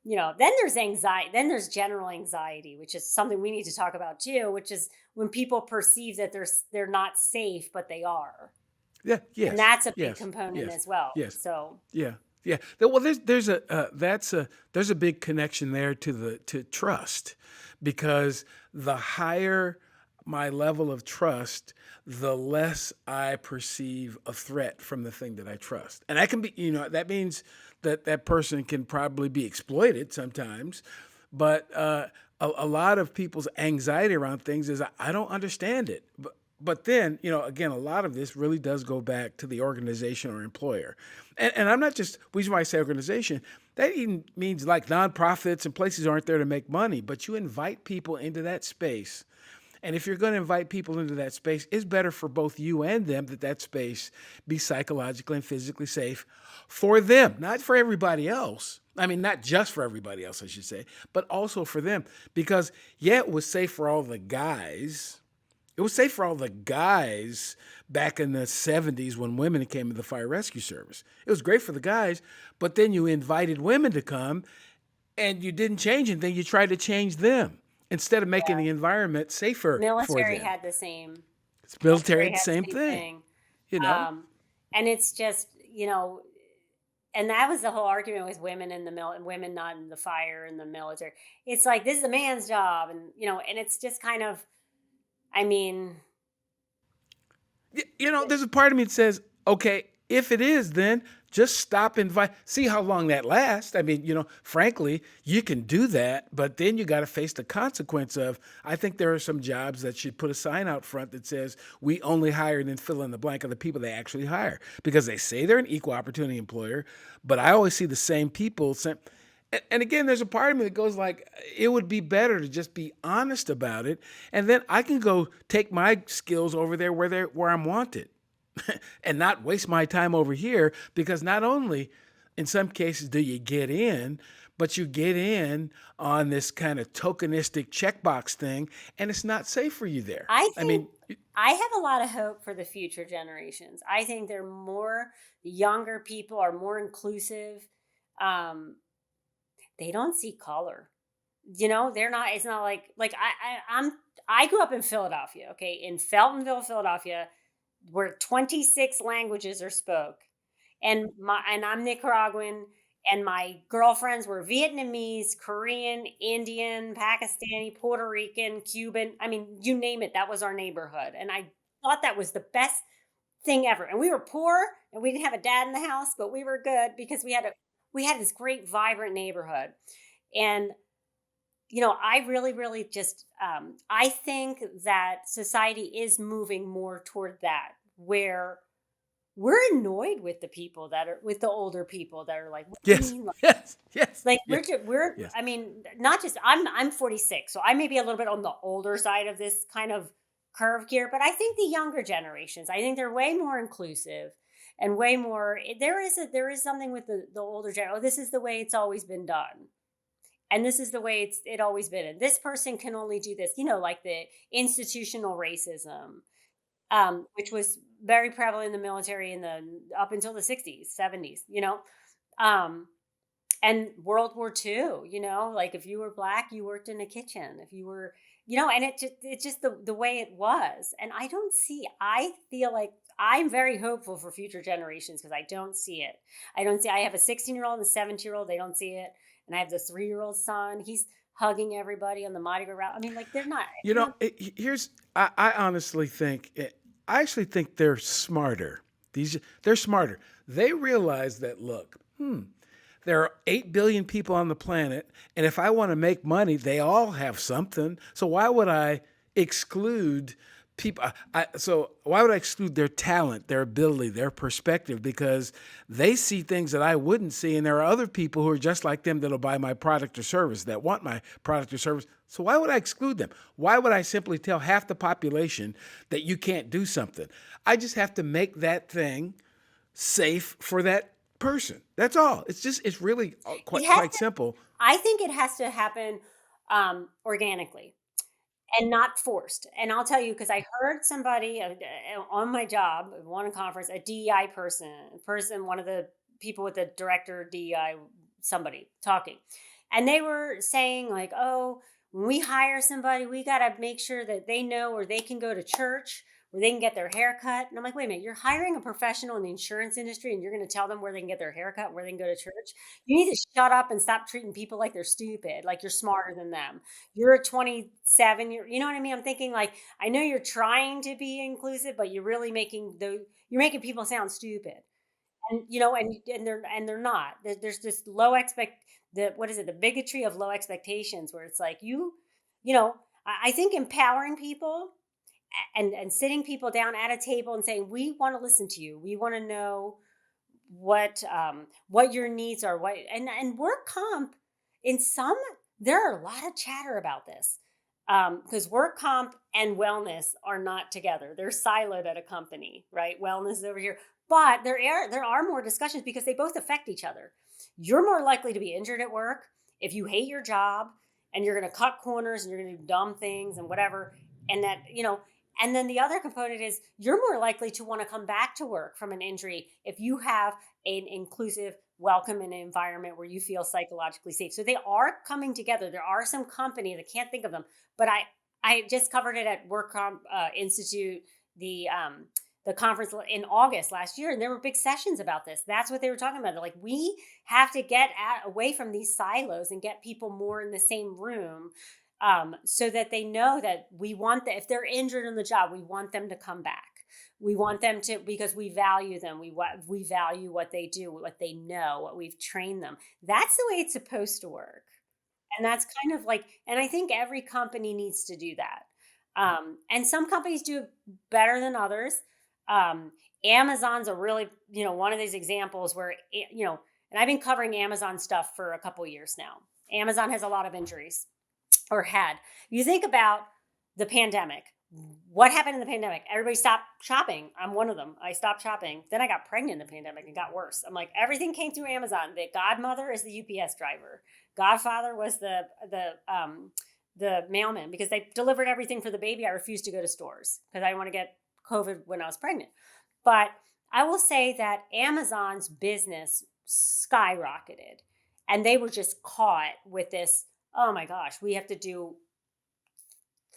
then there's anxiety, then there's general anxiety, which is something we need to talk about too, which is when people perceive that they're not safe, but they are. yeah, And yes, that's a big yes, component yes, as well. yes, So yeah, yeah. Well, there's a big connection there to trust, because the higher my level of trust, the less I perceive a threat from the thing that I trust. And that can be, that means that that person can probably be exploited sometimes. But a lot of people's anxiety around things is I don't understand it. But then, again, a lot of this really does go back to the organization or employer. And I'm not just, reason why I say organization, that even means like nonprofits and places aren't there to make money, but you invite people into that space. And if you're going to invite people into that space, it's better for both you and them that that space be psychologically and physically safe for them, not for everybody else. I mean, not just for everybody else, I should say, but also for them. Because, yeah, it was safe for all the guys. It was safe for all the guys back in the 70s when women came to the fire rescue service. It was great for the guys, but then you invited women to come and you didn't change anything. You tried to change them instead of making yeah, the environment safer for military them. had the same. It's military Military had the had same the same thing, thing. you know? Um, and it's just, and that was the whole argument with women in the women not in the fire in the military. It's like this is a man's job, and and it's just kind of, I mean, There's a part of me that says, okay, if it is, then just stop invite. See how long that lasts. I mean, frankly, you can do that, but then you got to face the consequence of. I think there are some jobs that should put a sign out front that says we only hire and then fill in the blank of the people they actually hire, because they say they're an equal opportunity employer, but I always see the same people. And again, there's a part of me that goes like, it would be better to just be honest about it, and then I can go take my skills over there where I'm wanted, and not waste my time over here. Because not only, in some cases, do you get in, but you get in on this kind of tokenistic checkbox thing, and it's not safe for you there. I I think mean, I have a lot of hope for the future generations. I think the younger people are more inclusive. Um, they don't see color. They're not. It's not like I grew up in Philadelphia. Okay, in Feltonville, Philadelphia, where 26 languages are spoke, and I'm Nicaraguan, and my girlfriends were Vietnamese, Korean, Indian, Pakistani, Puerto Rican, Cuban. I mean, you name it, that was our neighborhood, and I thought that was the best thing ever. And we were poor, and we didn't have a dad in the house, but we were good because we had this great, vibrant neighborhood, and I really, really just, I think that society is moving more toward that, where we're annoyed with with the older people that are like, what do you yes, mean? Like, yes, yes, we're, yes, yes. I mean, not just, I'm 46, so I may be a little bit on the older side of this kind of curve here, but I think the younger generations, I think they're way more inclusive and way more, there is something with the older generation. Oh, this is the way it's always been done. And this is the way it always been. And this person can only do this, like the institutional racism, which was very prevalent in the military up until the 60s, 70s, um, and World War II, like if you were Black, you worked in a kitchen. If you were, and it's just the way it was. And I feel like I'm very hopeful for future generations because I don't see it. I have a 16-year-old and a 17-year-old. They don't see it. And I have the 3-year-old son. He's hugging everybody on the Mardi Gras route. I mean, like they're not. I honestly think, I actually think they're smarter. They're smarter. They realize that, look, there are 8 billion people on the planet, and if I want to make money, they all have something. So why would I exclude people. So why would I exclude their talent, their ability, their perspective? Because they see things that I wouldn't see, and there are other people who are just like them that'll buy my product or service, that want my product or service. So why would I exclude them? Why would I simply tell half the population that you can't do something? I just have to make that thing safe for that person. That's all. It's really It quite has quite to, simple. I think it has to happen organically and not forced. And I'll tell you, because I heard somebody on my job, one conference, a DEI person, one of the people with the director of DEI, somebody talking. And they were saying, like, oh, when we hire somebody, we got to make sure that they know where they can go to church, where they can get their hair cut. And I'm like, wait a minute, you're hiring a professional in the insurance industry and you're going to tell them where they can get their hair cut, where they can go to church? You need to shut up and stop treating people like they're stupid, like you're smarter than them. You're a 27 year, you know what I mean? I'm thinking, like, I know you're trying to be inclusive, but you're really you're making people sound stupid. And they're not. There's this low expect the what is it? The bigotry of low expectations, where it's like I think empowering people and sitting people down at a table and saying, we want to listen to you. We want to know what your needs are. And work comp, in some, there are a lot of chatter about this, because work comp and wellness are not together. They're siloed at a company, right? Wellness is over here, but there are more discussions because they both affect each other. You're more likely to be injured at work if you hate your job and you're going to cut corners and you're going to do dumb things and whatever. And and then the other component is you're more likely to want to come back to work from an injury if you have an inclusive, welcoming environment where you feel psychologically safe. So they are coming together. There are some companies, I can't think of them, but I just covered it at Work Comp Institute, the conference in August last year, and there were big sessions about this. That's what they were talking about. They're like, we have to get away from these silos and get people more in the same room, so that they know that we want that if they're injured on the job, we want them to come back. We want them to, because we value them. We value what they do, what they know, what we've trained them. That's the way it's supposed to work. And that's kind of like, and I think every company needs to do that. And some companies do it better than others. Amazon's a really, one of these examples where, and I've been covering Amazon stuff for a couple of years now. Amazon has a lot of injuries, or had. You think about the pandemic. What happened in the pandemic? Everybody stopped shopping. I'm one of them. I stopped shopping. Then I got pregnant in the pandemic and got worse. I'm like, everything came through Amazon. The godmother is the UPS driver. Godfather was the mailman, because they delivered everything for the baby. I refused to go to stores because I didn't want to get COVID when I was pregnant. But I will say that Amazon's business skyrocketed, and they were just caught with this, oh my gosh, we have to do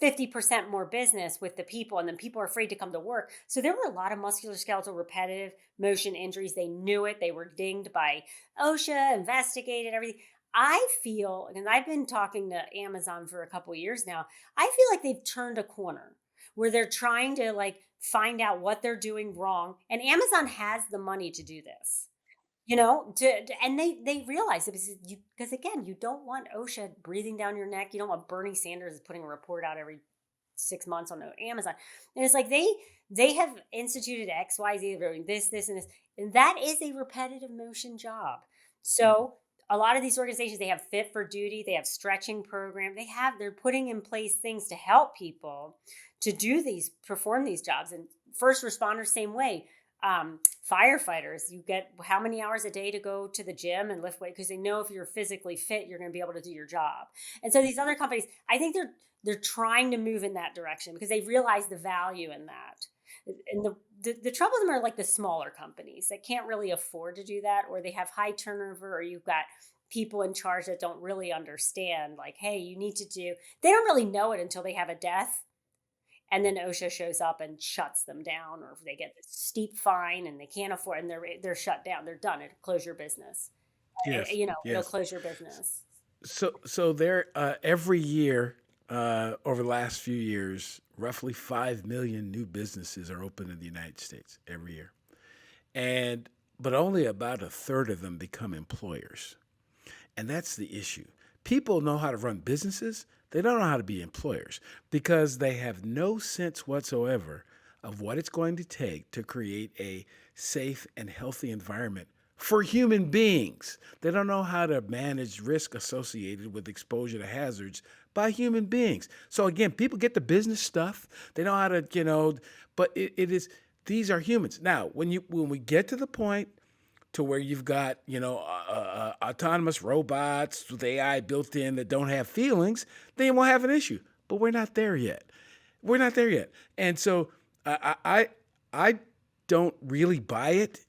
50% more business with the people, and then people are afraid to come to work. So there were a lot of musculoskeletal repetitive motion injuries. They knew it. They were dinged by OSHA, investigated everything. I feel, and I've been talking to Amazon for a couple of years now, I feel like they've turned a corner where they're trying to find out what they're doing wrong. And Amazon has the money to do this. And they realize it, because again, you don't want OSHA breathing down your neck. You don't want Bernie Sanders putting a report out every 6 months on Amazon. And it's like they have instituted XYZ, doing this, and this, and that is a repetitive motion job. So a lot of these organizations, they have fit for duty, they have stretching program, they're putting in place things to help people to perform these jobs. And first responders, same way. Firefighters, you get how many hours a day to go to the gym and lift weight, because they know if you're physically fit, you're going to be able to do your job. And so these other companies, I think they're trying to move in that direction because they realize the value in that. And the trouble with them are like the smaller companies that can't really afford to do that, or they have high turnover, or you've got people in charge that don't really understand, like, hey, you need to do, they don't really know it until they have a death. And then OSHA shows up and shuts them down, or if they get this steep fine and they can't afford, and they're shut down, they're done. It'll close your business. Yes. It'll Yes. close your business. So there, every year, over the last few years, roughly 5 million new businesses are open in the United States every year. But only about a third of them become employers. And that's the issue. People know how to run businesses. They don't know how to be employers because they have no sense whatsoever of what it's going to take to create a safe and healthy environment for human beings. They don't know how to manage risk associated with exposure to hazards by human beings. So again, people get the business stuff. They know how to, but it is, these are humans. Now, when we get to the point to where you've got, autonomous robots with AI built in that don't have feelings, then you won't have an issue. But we're not there yet. We're not there yet. And so I don't really buy it.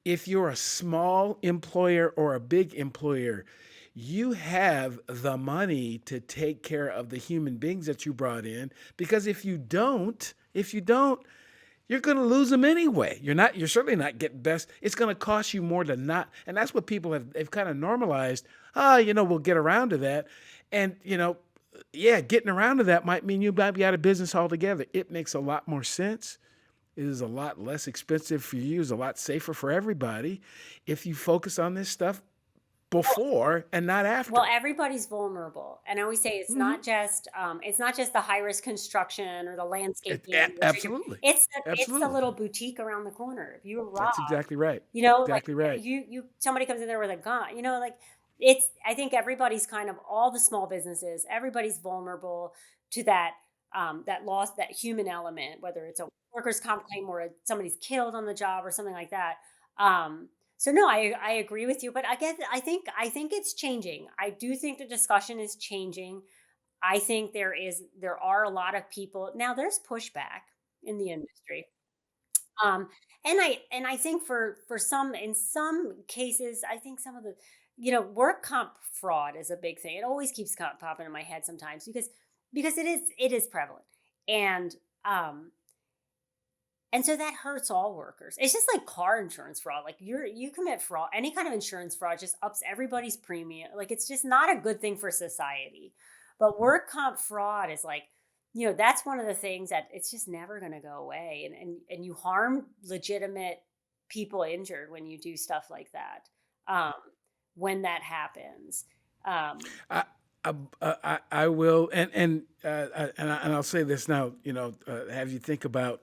If you're a small employer or a big employer, you have the money to take care of the human beings that you brought in. Because if you don't, you're going to lose them anyway. You're certainly not getting best. It's going to cost you more to not. And that's what they've kind of normalized. We'll get around to that. And, getting around to that might mean you might be out of business altogether. It makes a lot more sense. It is a lot less expensive for you. It's a lot safer for everybody if you focus on this stuff before and not after. Well, everybody's vulnerable, and I always say it's not just the high risk construction or the landscaping. Absolutely, it's the little boutique around the corner. If you were robbed, that's exactly right. Exactly right. Somebody comes in there with a gun. I think everybody's kind of all the small businesses. Everybody's vulnerable to that loss, that human element, whether it's a workers' comp claim or somebody's killed on the job or something like that. So no, I agree with you, but I think it's changing. I do think the discussion is changing. I think there are a lot of people now. There's pushback in the industry, and I think for some, in some cases, I think some of the work comp fraud is a big thing. It always keeps popping in my head sometimes because it is prevalent, and so that hurts all workers. It's just like car insurance fraud. Like you commit fraud, any kind of insurance fraud just ups everybody's premium. Like it's just not a good thing for society. But work comp fraud is like, that's one of the things that it's just never going to go away. And you harm legitimate people injured when you do stuff like that. When that happens. I will, and I'll say this now. Have you think about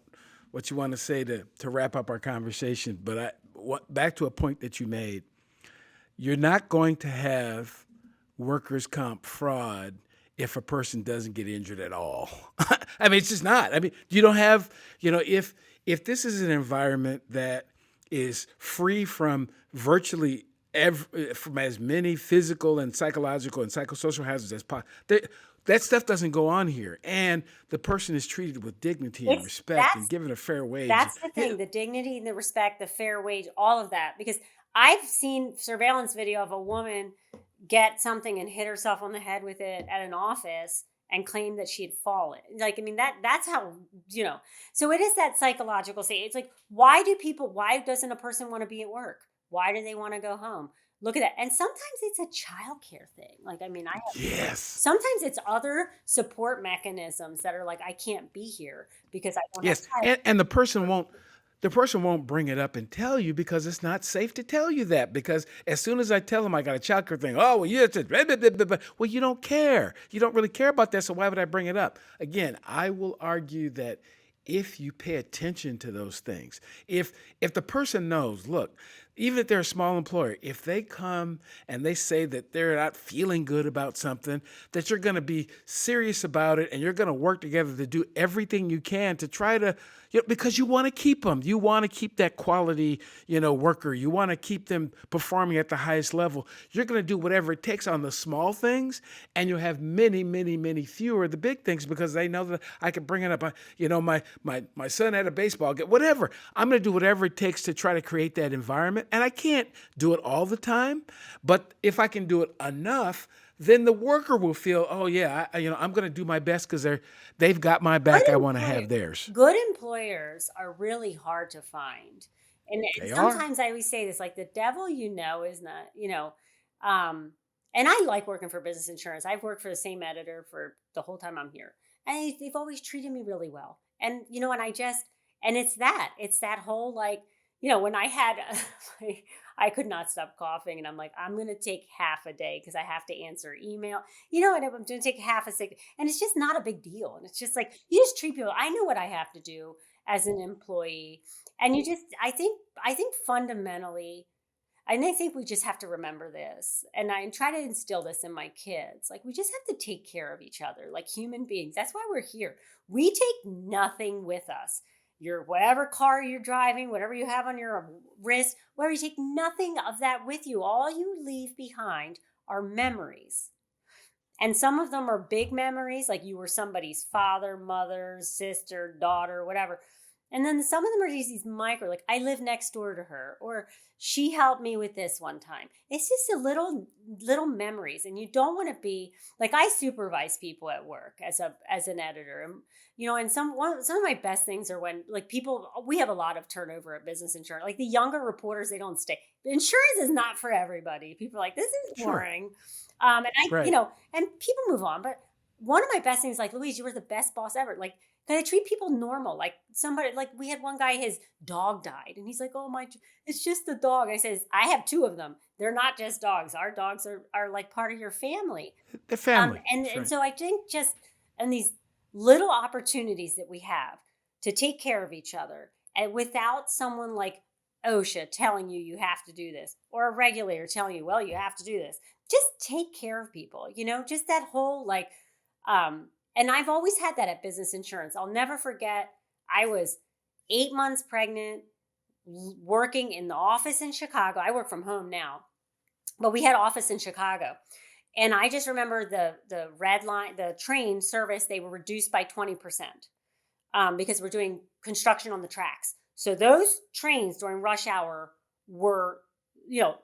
what you want to say to wrap up our conversation. But back to a point that you made, you're not going to have workers' comp fraud if a person doesn't get injured at all. I mean, it's just not. I mean, you don't have, if this is an environment that is free from virtually from as many physical and psychological and psychosocial hazards as possible, that stuff doesn't go on here. And the person is treated with dignity and respect and given a fair wage. That's the thing, the dignity and the respect, the fair wage, all of that. Because I've seen surveillance video of a woman get something and hit herself on the head with it at an office and claim that she had fallen. Like, I mean, that's how, so it is that psychological state. It's like, why doesn't a person want to be at work? Why do they want to go home? Look at that. And sometimes it's a childcare thing. Like, I mean, sometimes it's other support mechanisms that are like, I can't be here because I don't have time. And the person won't bring it up and tell you because it's not safe to tell you that. Because as soon as I tell them I got a childcare thing, well, you don't care. You don't really care about that. So why would I bring it up? Again, I will argue that if you pay attention to those things, if the person knows, look, even if they're a small employer, if they come and they say that they're not feeling good about something, that you're going to be serious about it and you're going to work together to do everything you can to try to, because you want to keep them. You want to keep that quality, worker. You want to keep them performing at the highest level. You're going to do whatever it takes on the small things, and you'll have many, many, many fewer of the big things because they know that I can bring it up. My son had a baseball game, whatever. I'm going to do whatever it takes to try to create that environment. And I can't do it all the time, but if I can do it enough, then the worker will feel, oh yeah, I'm going to do my best because they've got my back. I want to have theirs. Good employers are really hard to find, and sometimes I always say this, like the devil, is not, and I like working for business insurance. I've worked for the same editor for the whole time I'm here, and they've always treated me really well. And and it's that whole like. when I had, I could not stop coughing, and I'm like, I'm going to take half a day because I have to answer email, and I'm going to take half a sick, and it's just not a big deal. And it's just like, you just treat people. I know what I have to do as an employee. And I think fundamentally, and I think we just have to remember this. And I try to instill this in my kids. Like, we just have to take care of each other like human beings. That's why we're here. We take nothing with us. Your whatever car you're driving, whatever you have on your wrist, where you take nothing of that with you. All you leave behind are memories. And some of them are big memories, like you were somebody's father, mother, sister, daughter, whatever. And then some of them are these micro, like I live next door to her, or she helped me with this one time. It's just a little memories, and you don't want to be like, I supervise people at work as an editor, and some of my best things are when like people, we have a lot of turnover at business insurance. Like the younger reporters, they don't stay. Insurance is not for everybody. People are like, this is Sure. boring. And Right. and people move on. But one of my best things, like, Louise, you were the best boss ever. Like, can I treat people normal? Like somebody, like we had one guy, his dog died, and he's like, "Oh my, it's just a dog." I says, "I have two of them. They're not just dogs. Our dogs are like part of your family." The family. And That's and right. so I think just and these little opportunities that we have to take care of each other, and without someone like OSHA telling you have to do this, or a regulator telling you, well, you have to do this. Just take care of people. Just that whole like, and I've always had that at business insurance. I'll never forget. I was 8 months pregnant, working in the office in Chicago. I work from home now, but we had office in Chicago. And I just remember the red line, the train service, they were reduced by 20%, because we're doing construction on the tracks. So those trains during rush hour were, you know,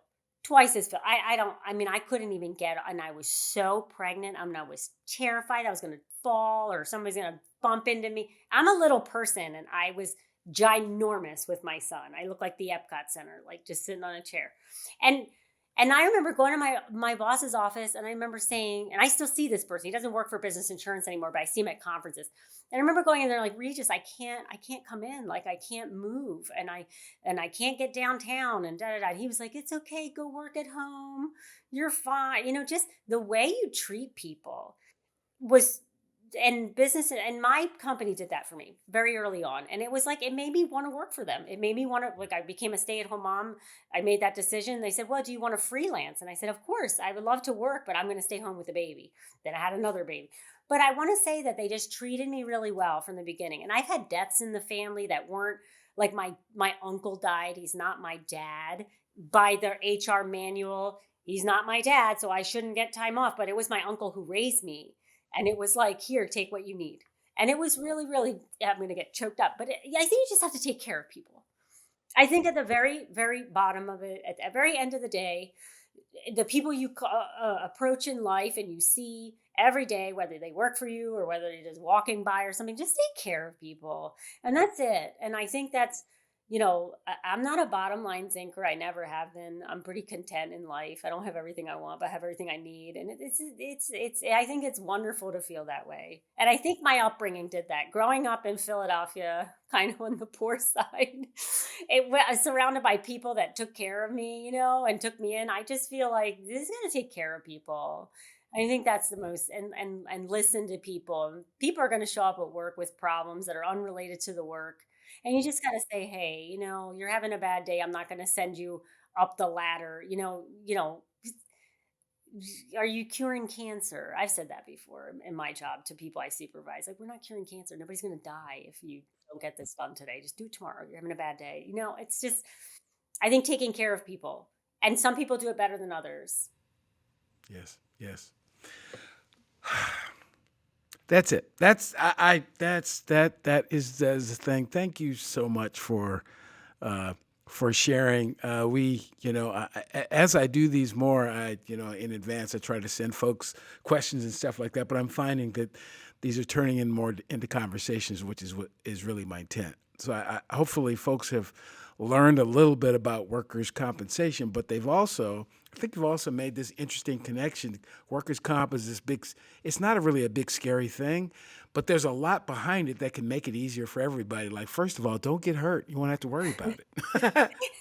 twice as full. I couldn't even get, and I was so pregnant. I was terrified I was going to fall or somebody's going to bump into me. I'm a little person, and I was ginormous with my son. I looked like the Epcot Center, like just sitting on a chair. And and I remember going to my boss's office, and I remember saying, and I still see this person. He doesn't work for business insurance anymore, but I see him at conferences. And I remember going in there like, Regis, I can't come in. Like, I can't move, and I can't get downtown, and da da da. And he was like, it's okay, go work at home. You're fine. Just the way you treat people was, and business, and my company did that for me very early on. And it was like, it made me want to work for them. It made me want to, like, I became a stay-at-home mom. I made that decision. They said, well, do you want to freelance? And I said, of course, I would love to work, but I'm going to stay home with a baby. Then I had another baby. But I want to say that they just treated me really well from the beginning. And I've had deaths in the family that weren't, like, my uncle died. He's not my dad. By their HR manual, he's not my dad, so I shouldn't get time off. But it was my uncle who raised me. And it was like, here, take what you need. And it was really, really, I'm going to get choked up. But I think you just have to take care of people. I think at the very, very bottom of it, at the very end of the day, the people you approach in life and you see every day, whether they work for you or whether you're just walking by or something, just take care of people. And that's it. And I think that's, I'm not a bottom line thinker. I never have been. I'm pretty content in life. I don't have everything I want, but I have everything I need. And I think it's wonderful to feel that way. And I think my upbringing did that. Growing up in Philadelphia, kind of on the poor side, I was surrounded by people that took care of me, and took me in. I just feel like this is going to take care of people. I think that's the most, and listen to people. People are going to show up at work with problems that are unrelated to the work. And you just got to say, hey, you're having a bad day. I'm not going to send you up the ladder. Are you curing cancer? I've said that before in my job to people I supervise. Like, we're not curing cancer. Nobody's going to die if you don't get this done today. Just do it tomorrow. You're having a bad day. It's just, I think taking care of people. And some people do it better than others. Yes. Yes. That's it. That's that is the thing. Thank you so much for sharing. As I do these more, in advance, I try to send folks questions and stuff like that. But I'm finding that these are turning in more into conversations, which is what is really my intent. So I hopefully folks have learned a little bit about workers' compensation, but I think you've also made this interesting connection. Workers' comp is this big, it's not really a big scary thing, but there's a lot behind it that can make it easier for everybody. Like, first of all, don't get hurt. You won't have to worry about it.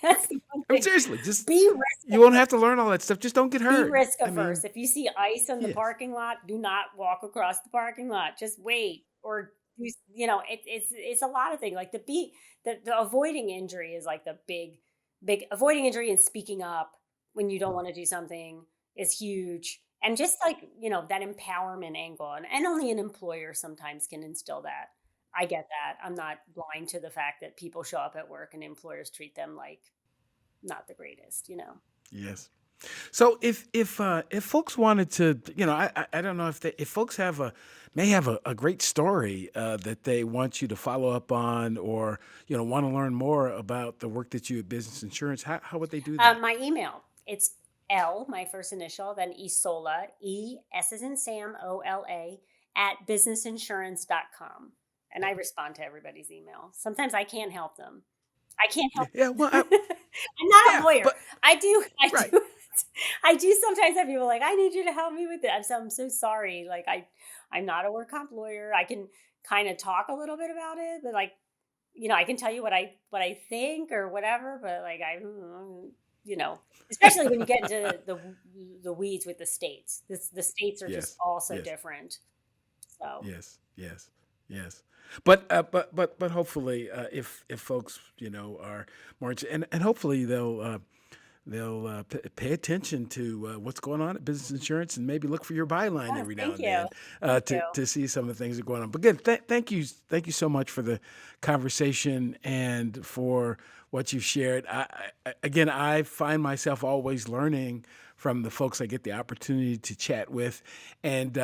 That's the one I mean, thing. seriously, just Be risk you won't have to learn all that stuff. Just don't get be hurt. risk I averse. mean, If you see ice in the yes, parking lot, do not walk across the parking lot. Just wait, or it's a lot of things. Like the avoiding injury is like the big avoiding injury, and speaking up when you don't want to do something is huge. And just like that empowerment angle, and only an employer sometimes can instill that. I get that. I'm not blind to the fact that people show up at work and employers treat them like not the greatest. yes. So if folks wanted to, I don't know if folks may have a great story that they want you to follow up on, or want to learn more about the work that you at Business Insurance, how would they do that? My email, it's L, my first initial, then Esola, E-S as in Sam, O-L-A, @businessinsurance.com. And I respond to everybody's email. Sometimes I can't help them. I can't help. Yeah, well, I'm not a yeah, lawyer. but I do. right. I do sometimes have people like, I need you to help me with it. I'm so sorry. Like I'm not a work comp lawyer. I can kind of talk a little bit about it, but like, I can tell you what I think or whatever, but like especially when you get into the weeds with the states. The states are just Yes, all so yes, different. So yes. But hopefully, if folks are more and hopefully they'll pay attention to what's going on at Business Insurance, and maybe look for your byline every now thank and you. then Thank you. to see some of the things that are going on. But again, thank you so much for the conversation and for what you've shared. Again, I find myself always learning from the folks I get the opportunity to chat with, and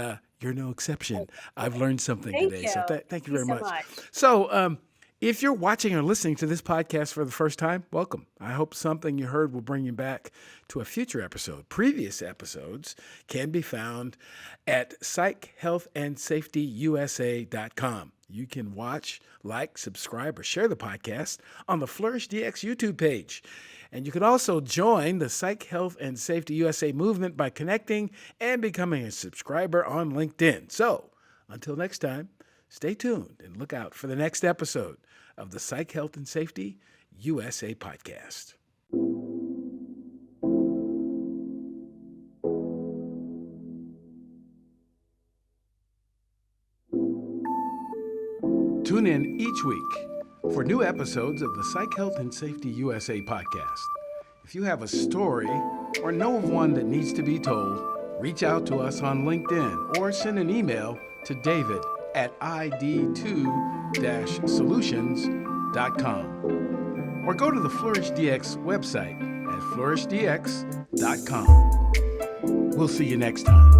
you're no exception. I've learned something Thank today, you. so thank Thank you you very so much. much. So, if you're watching or listening to this podcast for the first time, welcome. I hope something you heard will bring you back to a future episode. Previous episodes can be found at psychhealthandsafetyusa.com. You can watch, like, subscribe, or share the podcast on the Flourish DX YouTube page. And you can also join the Psych Health and Safety USA movement by connecting and becoming a subscriber on LinkedIn. So, until next time, stay tuned and look out for the next episode of the Psych Health and Safety USA podcast. Tune in each week for new episodes of the Psych Health and Safety USA podcast. If you have a story or know of one that needs to be told, reach out to us on LinkedIn or send an email to david@id2-solutions.com, or go to the Flourish DX website at flourishdx.com. We'll see you next time.